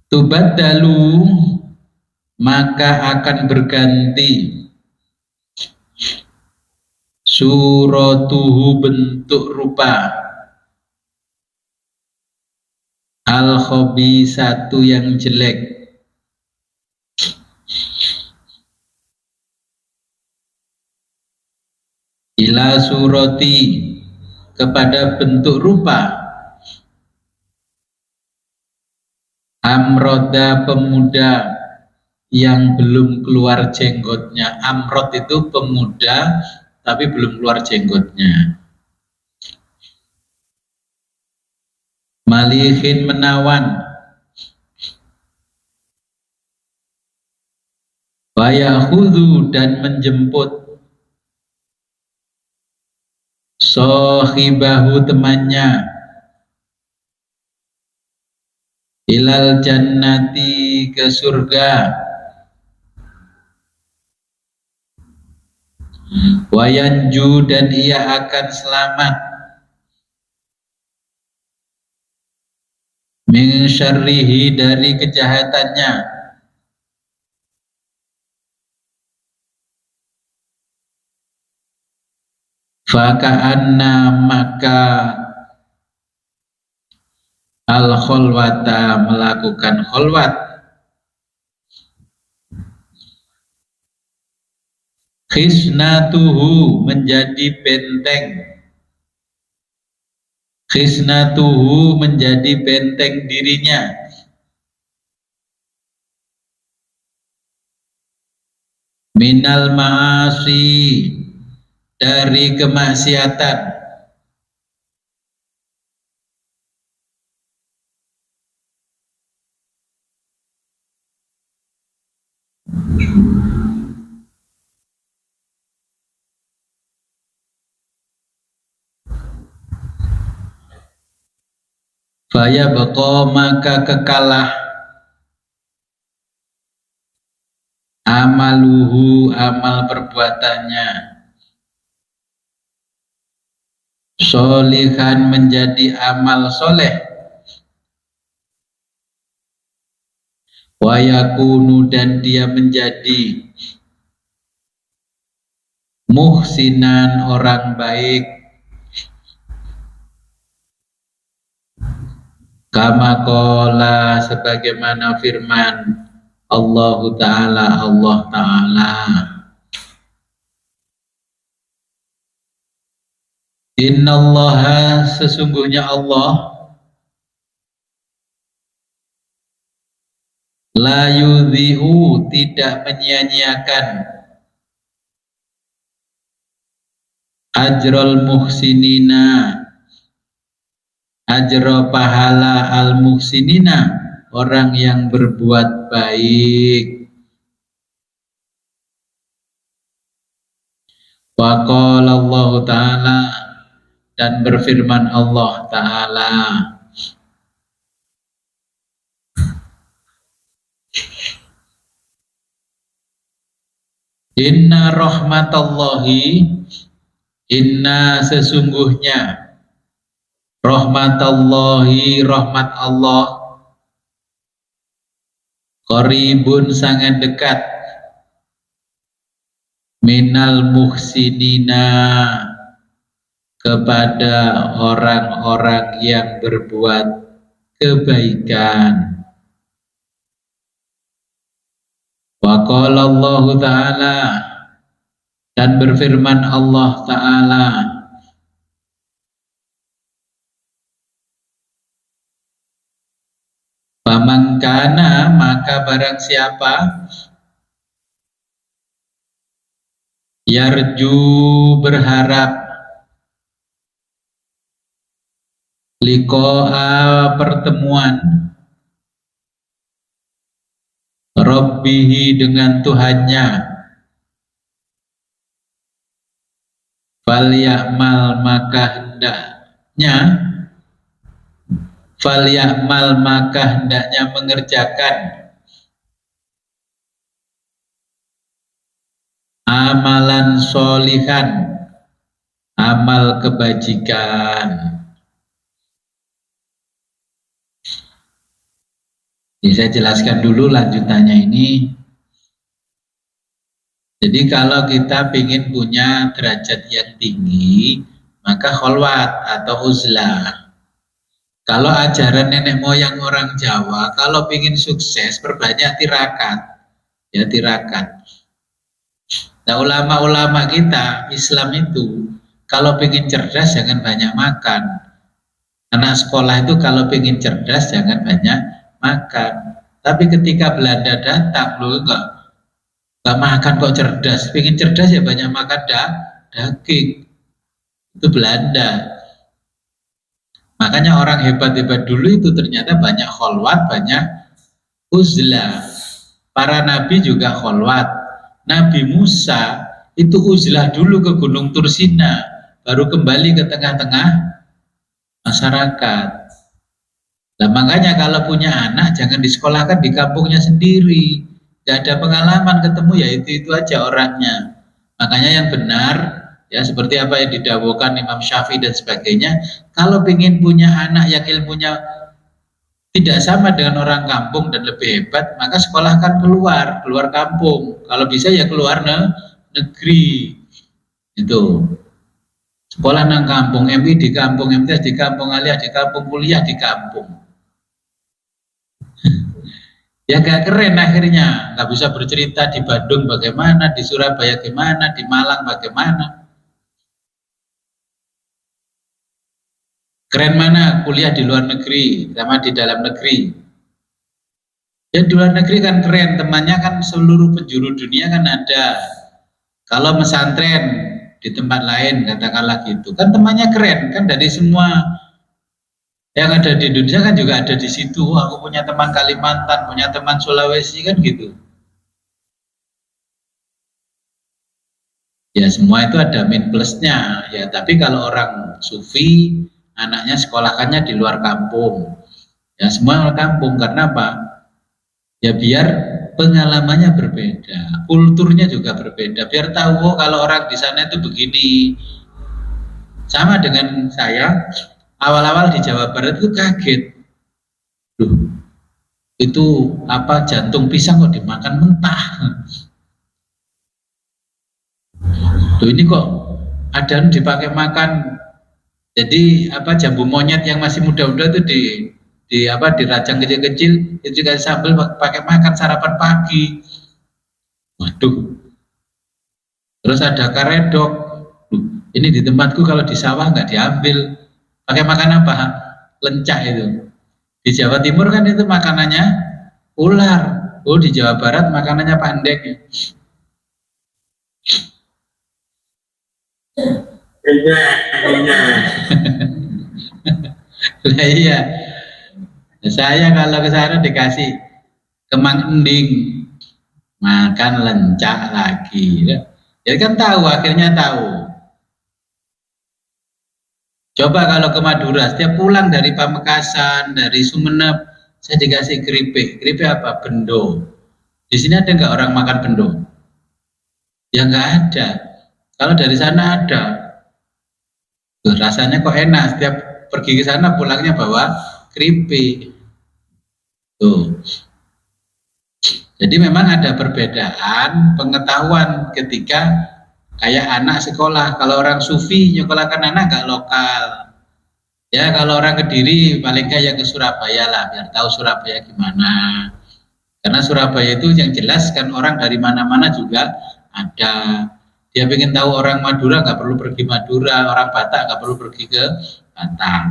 Tubat dalu maka akan berganti suratuhu bentuk rupa al-khabisatu yang jelek ila surati kepada bentuk rupa amroda pemuda yang belum keluar jenggotnya. Amrod itu pemuda tapi belum keluar jenggotnya. Malihin menawan, wayahudu dan menjemput, sohibahu temannya, ilal jannati ke surga, wayanju dan ia akan selamat, min syarrihi dari kejahatannya, faka'anna maka al-kholwata melakukan kholwat, khisnatuhu menjadi benteng, khisnatuhu menjadi benteng dirinya, minal ma'asi dari kemaksiatan, faya bako maka kekalah amaluhu amal perbuatannya, solihan menjadi amal soleh, wayakunu dan dia menjadi muhsinan orang baik, kama qala sebagaimana firman Allah Ta'ala innallaha sesungguhnya Allah la yudhi'u, tidak menyia-nyiakan, ajrul muhsinina, ajro pahala al muhsinina, orang yang berbuat baik. Wa qala Allah Ta'ala, dan berfirman Allah Ta'ala, inna rahmatallahi, inna sesungguhnya, rahmatallahi, rahmat Allah, qaribun sangat dekat, minal muhsinina, kepada orang-orang yang berbuat kebaikan. Wa qala Allah Ta'ala, dan berfirman Allah Ta'ala, faman kana, maka barang siapa, yarju, berharap, liqa'a, pertemuan, Rabbihi, dengan Tuhannya, falya'mal, maka hendaknya, falya'mal, maka hendaknya mengerjakan, amalan sholihan, amal kebajikan. Saya jelaskan dulu lanjutannya ini. Jadi kalau kita ingin punya derajat yang tinggi, maka kholwat atau uzlah. Kalau ajaran nenek moyang orang Jawa, kalau ingin sukses perbanyak tirakat, ya tirakat. Nah, ulama-ulama kita Islam itu kalau ingin cerdas jangan banyak makan. Anak sekolah itu kalau ingin cerdas jangan banyak makan. Tapi ketika Belanda datang, loh enggak makan kok cerdas. Pengen cerdas ya banyak makan daging. Itu Belanda. Makanya orang hebat-hebat dulu itu ternyata banyak kholwat, banyak uzlah. Para nabi juga kholwat. Nabi Musa itu uzlah dulu ke Gunung Tursina, baru kembali ke tengah-tengah masyarakat. Nah, makanya kalau punya anak jangan disekolahkan di kampungnya sendiri, gak ada pengalaman ketemu, ya itu aja orangnya. Makanya yang benar, ya seperti apa yang didawuhkan Imam Syafi'i dan sebagainya, kalau ingin punya anak yang ilmunya tidak sama dengan orang kampung dan lebih hebat, maka sekolahkan keluar kampung. Kalau bisa ya keluar negeri. Itu sekolah nang kampung, MI di kampung, MTS di kampung, aliyah di kampung, kuliah di kampung. Ya gak keren akhirnya, nggak bisa bercerita di Bandung bagaimana, di Surabaya gimana, di Malang bagaimana. Keren mana kuliah di luar negeri sama di dalam negeri. Ya di luar negeri kan keren, temannya kan seluruh penjuru dunia kan ada. Kalau pesantren di tempat lain katakanlah gitu, kan temannya keren, kan dari semua yang ada di Indonesia kan juga ada di situ. Aku punya teman Kalimantan, punya teman Sulawesi, kan gitu. Ya semua itu ada min plusnya ya. Tapi kalau orang sufi, anaknya sekolahkannya di luar kampung. Ya semua luar kampung, karena apa? Ya biar pengalamannya berbeda, kulturnya juga berbeda. Biar tahu, oh kalau orang di sana itu begini. Sama dengan saya. Awal-awal di Jawa Barat itu kaget, loh, itu apa jantung pisang kok dimakan mentah? Loh ini kok ada dipakai makan? Jadi apa jambu monyet yang masih muda-muda itu dirajang kecil-kecil itu juga sambal pakai makan sarapan pagi. Waduh. Terus ada karedok. Loh, ini di tempatku kalau di sawah nggak diambil. Pakai makan apa? Lencah itu. Di Jawa Timur kan itu makanannya ular. Oh, di Jawa Barat makanannya pandek. Iya. Lah iya. Saya kalau ke sana dikasih kemang ending, makan lencak lagi. Ya kan tahu, akhirnya tahu. Coba kalau ke Madura, setiap pulang dari Pamekasan, dari Sumeneb, saya dikasih keripik. Keripik apa? Bendo. Di sini ada nggak orang makan bendo? Ya nggak ada. Kalau dari sana ada. Tuh, rasanya kok enak. Setiap pergi ke sana pulangnya bawa keripik. Tuh. Jadi memang ada perbedaan pengetahuan ketika kayak anak sekolah. Kalau orang sufi nyekolahkan anak nggak lokal. Ya kalau orang Kediri paling nggak ya ke Surabaya lah, biar tahu Surabaya gimana. Karena Surabaya itu yang jelas kan orang dari mana-mana juga ada. Dia ingin tahu orang Madura nggak perlu pergi Madura, orang Batak nggak perlu pergi ke Batak.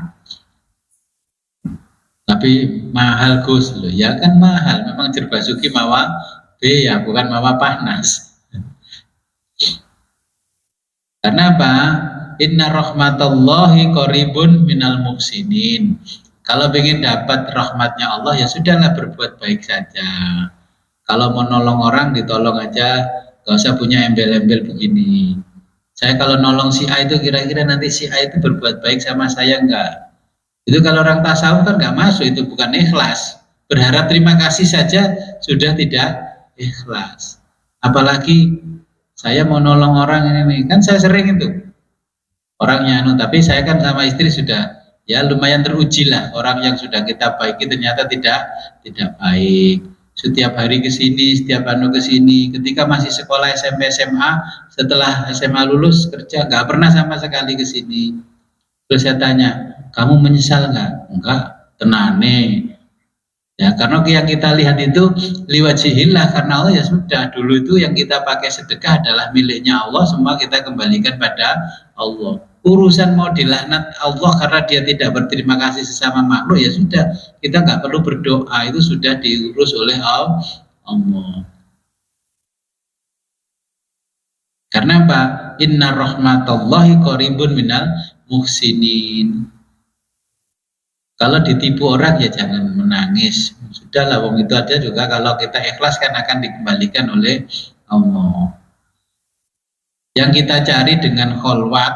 Tapi mahal Gus loh, ya kan mahal. Memang Jerbasuki mawa B ya, bukan mawa panas. Karena apa? Inna rahmatallahi qaribun minal muhsinin. Kalau ingin dapat rahmatnya Allah ya sudahlah berbuat baik saja. Kalau mau nolong orang ditolong aja, gak usah punya embel-embel begini. Saya kalau nolong si A itu kira-kira nanti si A itu berbuat baik sama saya enggak? Itu kalau orang tasawuf kan nggak masuk, itu bukan ikhlas. Berharap terima kasih saja sudah tidak ikhlas. Apalagi saya mau nolong orang ini, kan saya sering itu orangnya tapi saya kan sama istri sudah ya lumayan teruji lah, orang yang sudah kita baiki ternyata tidak baik. Setiap hari ke sini, setiap ke sini. Ketika masih sekolah SMP SMA, setelah SMA lulus kerja nggak pernah sama sekali ke sini. Terus saya tanya, kamu menyesal nggak? Enggak, tenane. Ya, karena yang kita lihat itu liwajihillah, karena Allah ya sudah. Dulu itu yang kita pakai sedekah adalah miliknya Allah, semua kita kembalikan pada Allah. Urusan mau dilaknat Allah karena dia tidak berterima kasih sesama makhluk, ya sudah. Kita nggak perlu berdoa, itu sudah diurus oleh Allah. Karena apa? Inna rahmatallahi qaribun minal muhsinin. Kalau ditipu orang ya jangan menangis. Sudahlah, wong itu ada juga kalau kita ikhlas kan akan dikembalikan oleh Allah. Yang kita cari dengan kholwat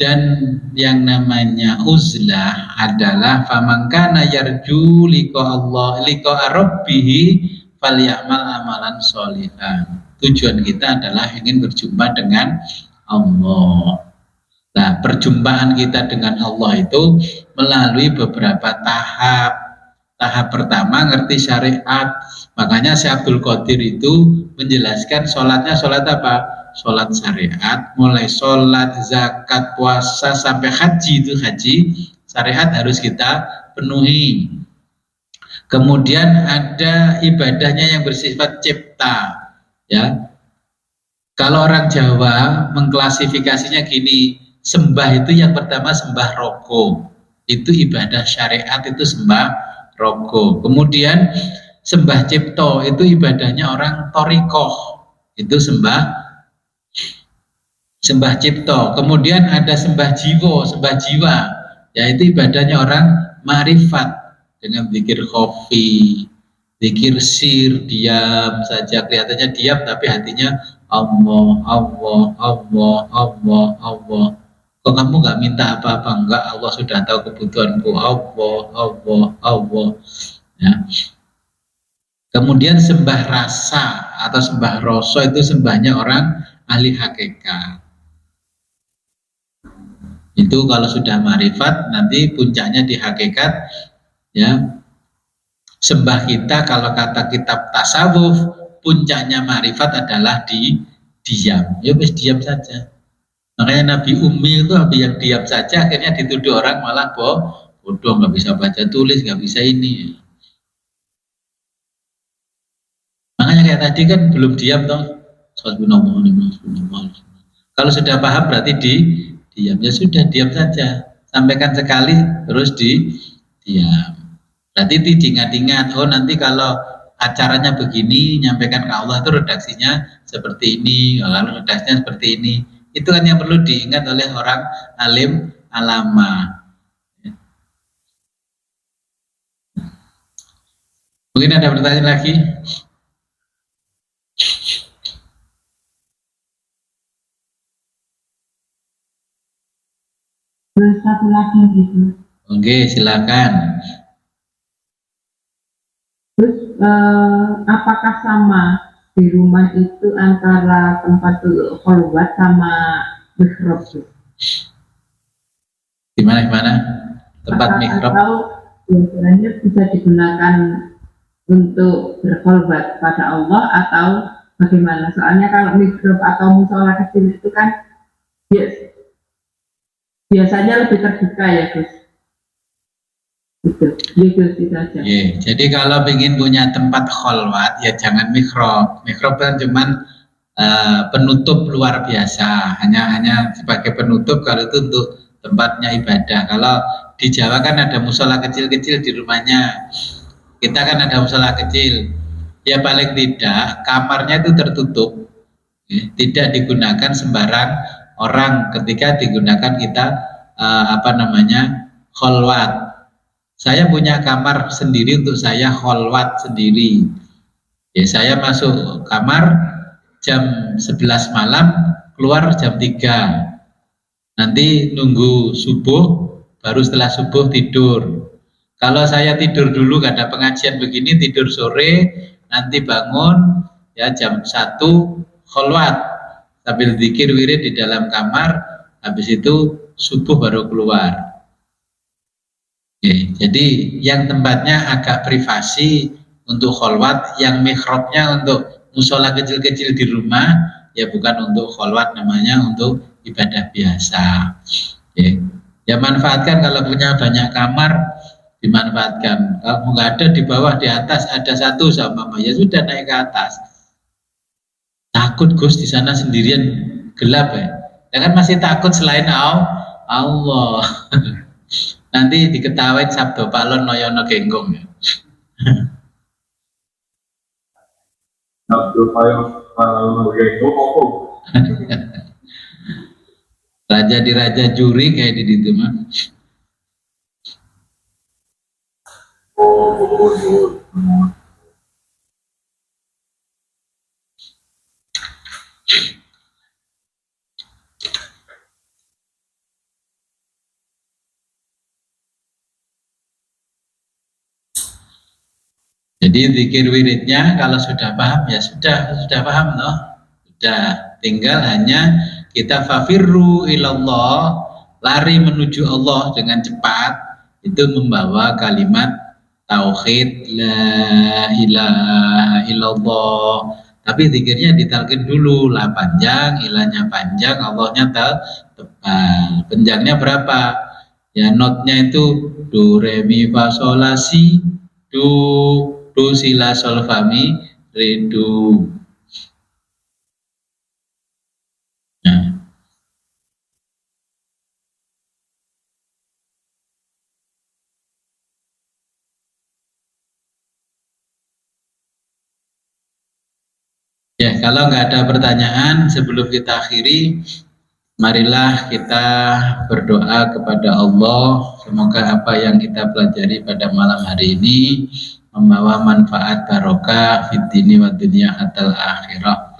dan yang namanya uzlah adalah famangkana yarju liqa Allah liqa rabbih falyamal amalan sholihan. Tujuan kita adalah ingin berjumpa dengan Allah. Nah, perjumpaan kita dengan Allah itu melalui beberapa tahap. Tahap pertama ngerti syariat. Makanya Syekh Abdul Qadir itu menjelaskan sholatnya sholat apa? Sholat syariat, mulai sholat, zakat, puasa sampai haji, itu haji syariat harus kita penuhi. Kemudian ada ibadahnya yang bersifat cipta, ya. Kalau orang Jawa mengklasifikasinya gini, sembah itu yang pertama sembah rogo, itu ibadah syariat, itu sembah rogo. Kemudian sembah cipto itu ibadahnya orang torikoh, itu sembah cipto. Kemudian ada sembah jiwa, yaitu ibadahnya orang ma'rifat dengan zikir khofi, zikir sir, diam saja, kelihatannya diam tapi hatinya Allah. Kok kamu nggak minta apa-apa? Enggak, Allah sudah tahu kebutuhanku. Allah. Ya. Kemudian sembah rasa atau sembah rasa itu sembahnya orang ahli hakikat. Itu kalau sudah ma'rifat nanti puncaknya di hakikat, ya. Sembah kita kalau kata kitab tasawuf puncaknya ma'rifat adalah di diam. Ya wis diam saja. Makanya Nabi Ummi itu yang diam saja akhirnya dituduh orang malah bodoh, nggak bisa baca tulis, nggak bisa ini. Makanya kayak tadi kan belum diam toh. Kalau sudah paham berarti diam, ya sudah diam saja. Sampaikan sekali terus diam. Berarti diingat-ingat, oh nanti kalau acaranya begini, nyampaikan ke Allah itu redaksinya seperti ini, kalau redaksinya seperti ini. Itu kan yang perlu diingat oleh orang alim alama. Mungkin ada pertanyaan lagi? Terus satu lagi gitu. Oke, silakan. Terus apakah sama di rumah itu antara tempat kholwat sama mihrab? Gimana? Tempat mihrab? Atau biasanya bisa digunakan untuk berkholwat pada Allah atau bagaimana? Soalnya kalau mihrab atau musola kecil itu kan biasanya lebih terbuka ya Gus. Gitu saja. Jadi kalau ingin punya tempat kholwat ya jangan mihrab. Mihrab kan cuman penutup luar biasa, hanya sebagai penutup kalau itu untuk tempatnya ibadah. Kalau di Jawa kan ada musola kecil-kecil di rumahnya. Kita kan ada musola kecil. Ya paling tidak kamarnya itu tertutup. Tidak digunakan sembarang orang ketika digunakan kita kholwat. Saya punya kamar sendiri untuk saya kholwat sendiri. Ya, saya masuk kamar jam 11 malam, keluar jam 3. Nanti nunggu subuh, baru setelah subuh tidur. Kalau saya tidur dulu, gak ada pengajian begini, tidur sore, nanti bangun, ya jam 1 kholwat, sambil zikir wirid di dalam kamar, habis itu subuh baru keluar. Jadi yang tempatnya agak privasi untuk kholwat, yang mihrabnya untuk musola kecil-kecil di rumah, ya bukan untuk kholwat, namanya untuk ibadah biasa. Ya manfaatkan kalau punya banyak kamar, dimanfaatkan. Kalau nggak ada di bawah, di atas ada satu sama ya sudah naik ke atas. Takut Gus di sana sendirian gelap ya kan masih takut selain Allah. Nanti diketawain Sabdo Palon Noyono Genggong. Sabdo Palon Noyono Genggong apa? Raja di Raja Juri kayak di situ mah. Jadi zikir wiridnya kalau sudah paham ya sudah paham loh. Sudah, tinggal hanya kita fafirru ilallah, lari menuju Allah dengan cepat, itu membawa kalimat tauhid la ilaha illallah. Tapi zikirnya ditalkin dulu, la panjang, ilahnya panjang, Allahnya tebal. Panjangnya berapa? Ya notnya itu do re mi fa sol la si, do si la sol fa mi re do. Ya, kalau nggak ada pertanyaan sebelum kita akhiri, marilah kita berdoa kepada Allah. Semoga apa yang kita pelajari pada malam hari ini membawa manfaat barokah fid dini wa dunya hatta akhirah.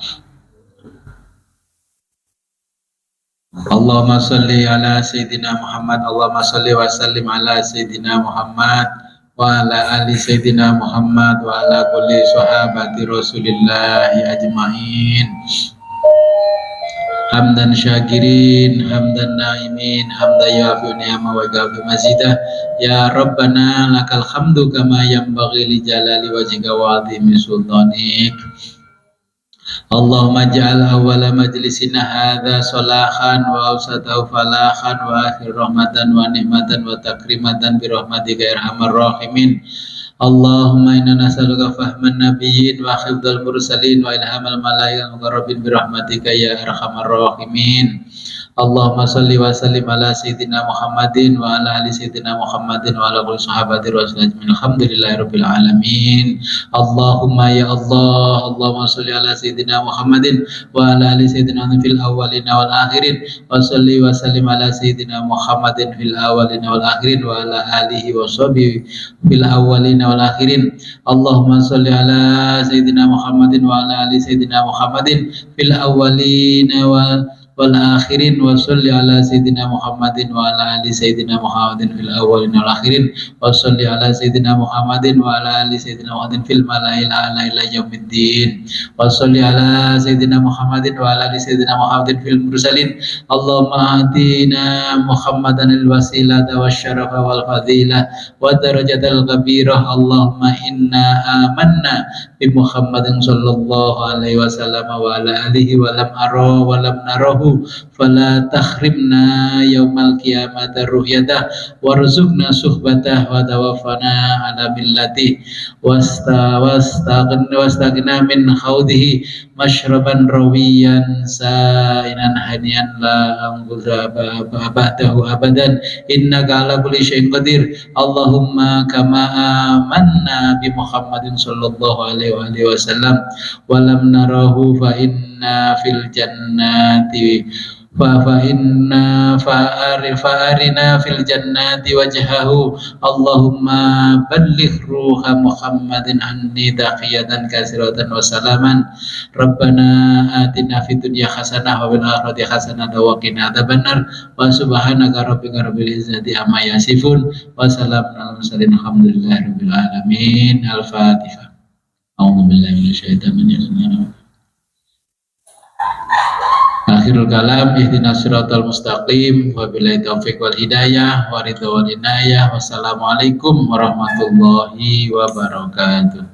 Allahumma sholli ala sayyidina Muhammad, Allahumma sholli wa sallim ala sayyidina Muhammad wa ala ali sayyidina Muhammad wa ala kulli sahabati Rasulillahi ajmain. Hamdan syakirin, hamdan naimin, hamdan yafi'u ni'ama wa yaghfiru mazidah. Ya Rabbana lakal hamdu kama yanbaghi li jalali wajhika wa 'azimi sultanik. Allahumma ja'al awwala majlisina hadza salahan wa awsatahu falahan wa akhir rahmatan wa nikmatan wa takrimatan bi rahmatika ya arhamar rahimin. Allahumma inna nas'aluka fahman nabiyyin wa hifdzal mursalin wa ilhamal malaikal muqarrabin bi rahmatika ya arhamar rahimin. Allahumma salli wa sallim ala sayyidina Muhammadin wa ala ali sayyidina Muhammadin wa ala kulli sahabati rasulullah ajmain. Alhamdulillahirabbil alamin. Allahumma ya Allah, Allahumma salli ala sayyidina Muhammadin wa ala ali sayyidina fil awwalin wal akhirin wa salli wa sallim ala sayyidina Muhammadin fil awwalin wal akhirin wa ala alihi wa sahbihi fil awwalin wal akhirin. Allahumma salli ala sayyidina Muhammadin wa ala ali sayyidina Muhammadin fil awwalin wal akhirin wa salli ala sayyidina Muhammadin wa ala ali sayyidina Muhammadin fil awwalin wal akhirin wa salli ala sayyidina Muhammadin wa ala ali sayyidina Muhammadin fil malail a'la ila yaumiddin wa salli ala sayyidina Muhammadin wa ala ali sayyidina Muhammadin fil mursalin. Allahumma atina Muhammadan al wasilata wasyarafa wal fadilah wa darajatal kabirah. Allahumma inna amanna bi Muhammadin sallallahu alaihi wasallam wa ala alihi wa lam ara wa lam narahu fala takhrimna yaumal qiyamati ru'yatah warzuqna suhbatah wa tawaffana ala millati wastagna min khawdihi mashraban rawiyan sa'inan hanian la angguza ba'dahu abadan innaka ala kulli syai'in qadir. Allahumma kama amanna bi Muhammadin sallallahu alaihi wasallam wa lam narahu fa inna fil jannati fa'arina fil jannati wajhahu. Allahumma balligh ruha Muhammadin anni taqiyatan kasiratan wa salaman. Rabbana atina fid dunya hasanah wa fil akhirati hasanah wa qina adzabannar. Wa subhanaka rabbika rabbil izzati amma yasifun wa salamun alal mursalin alhamdulillahi rabbil alamin. Al-Fatihah. A'udzu billahi minasyaitonir rajim. Akhirul kalam, ihdinas siratal mustaqim, wabillahi taufiq wal hidayah, wa ridha wal inayah. Wassalamualaikum warahmatullahi wabarakatuh.